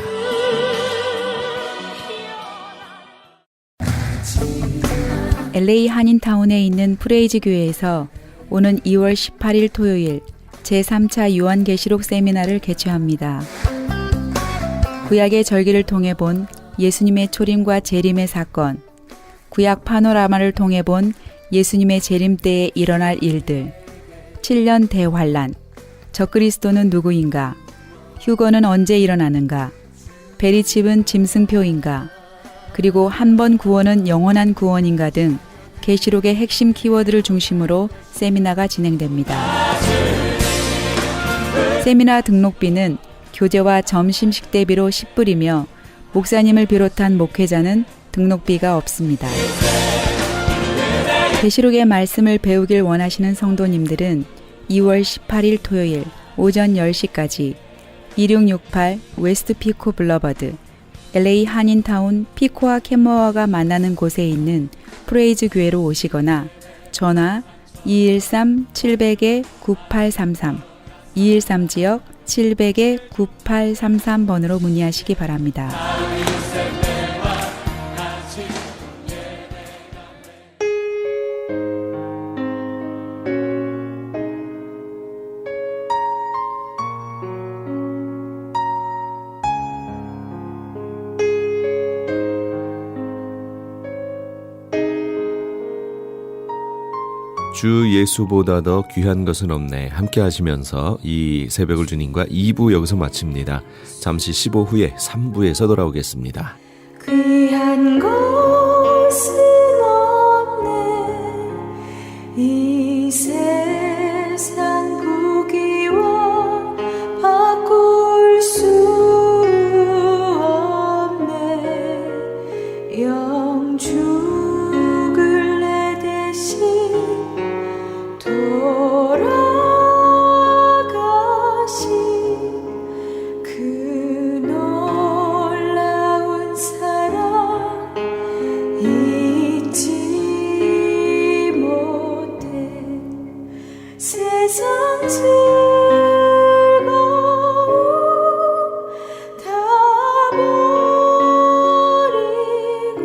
LA 한인타운에 있는 프레이즈 교회에서 오는 2월 18일 토요일 제3차 요한계시록 세미나를 개최합니다. 구약의 절기를 통해 본 예수님의 초림과 재림의 사건, 구약 파노라마를 통해 본 예수님의 재림 때에 일어날 일들, 7년 대환란, 적그리스도는 누구인가, 휴거는 언제 일어나는가, 베리칩은 짐승표인가, 그리고 한 번 구원은 영원한 구원인가 등 계시록의 핵심 키워드를 중심으로 세미나가 진행됩니다. 세미나 등록비는 교재와 점심 식대비로 10불이며 목사님을 비롯한 목회자는 등록비가 없습니다. 계시록의 말씀을 배우길 원하시는 성도님들은 2월 18일 토요일 오전 10시까지 2668 웨스트 피코 블러버드 LA 한인타운 피코와 캔머어가 만나는 곳에 있는 프레이즈 교회로 오시거나 전화 213-700-9833 213지역 700-9833번으로 문의하시기 바랍니다. 주 예수보다 더 귀한 것은 없네. 함께 하시면서 이 새벽을 주님과 2부 여기서 마칩니다. 잠시 15 후에 3부에서 돌아오겠습니다. 귀한 것은 없네 이 세상 구기와 바꿀 수 없네 영 죽을 내 대신 돌아가신 그 놀라운 사랑 잊지 못해 세상 즐거움 다 버리고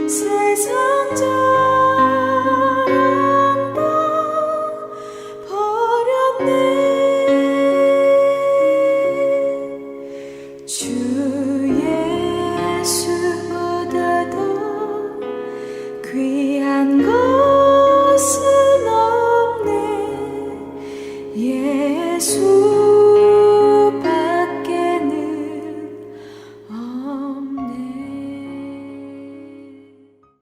세상 주 예수보다 더 귀한 것은 없네 예수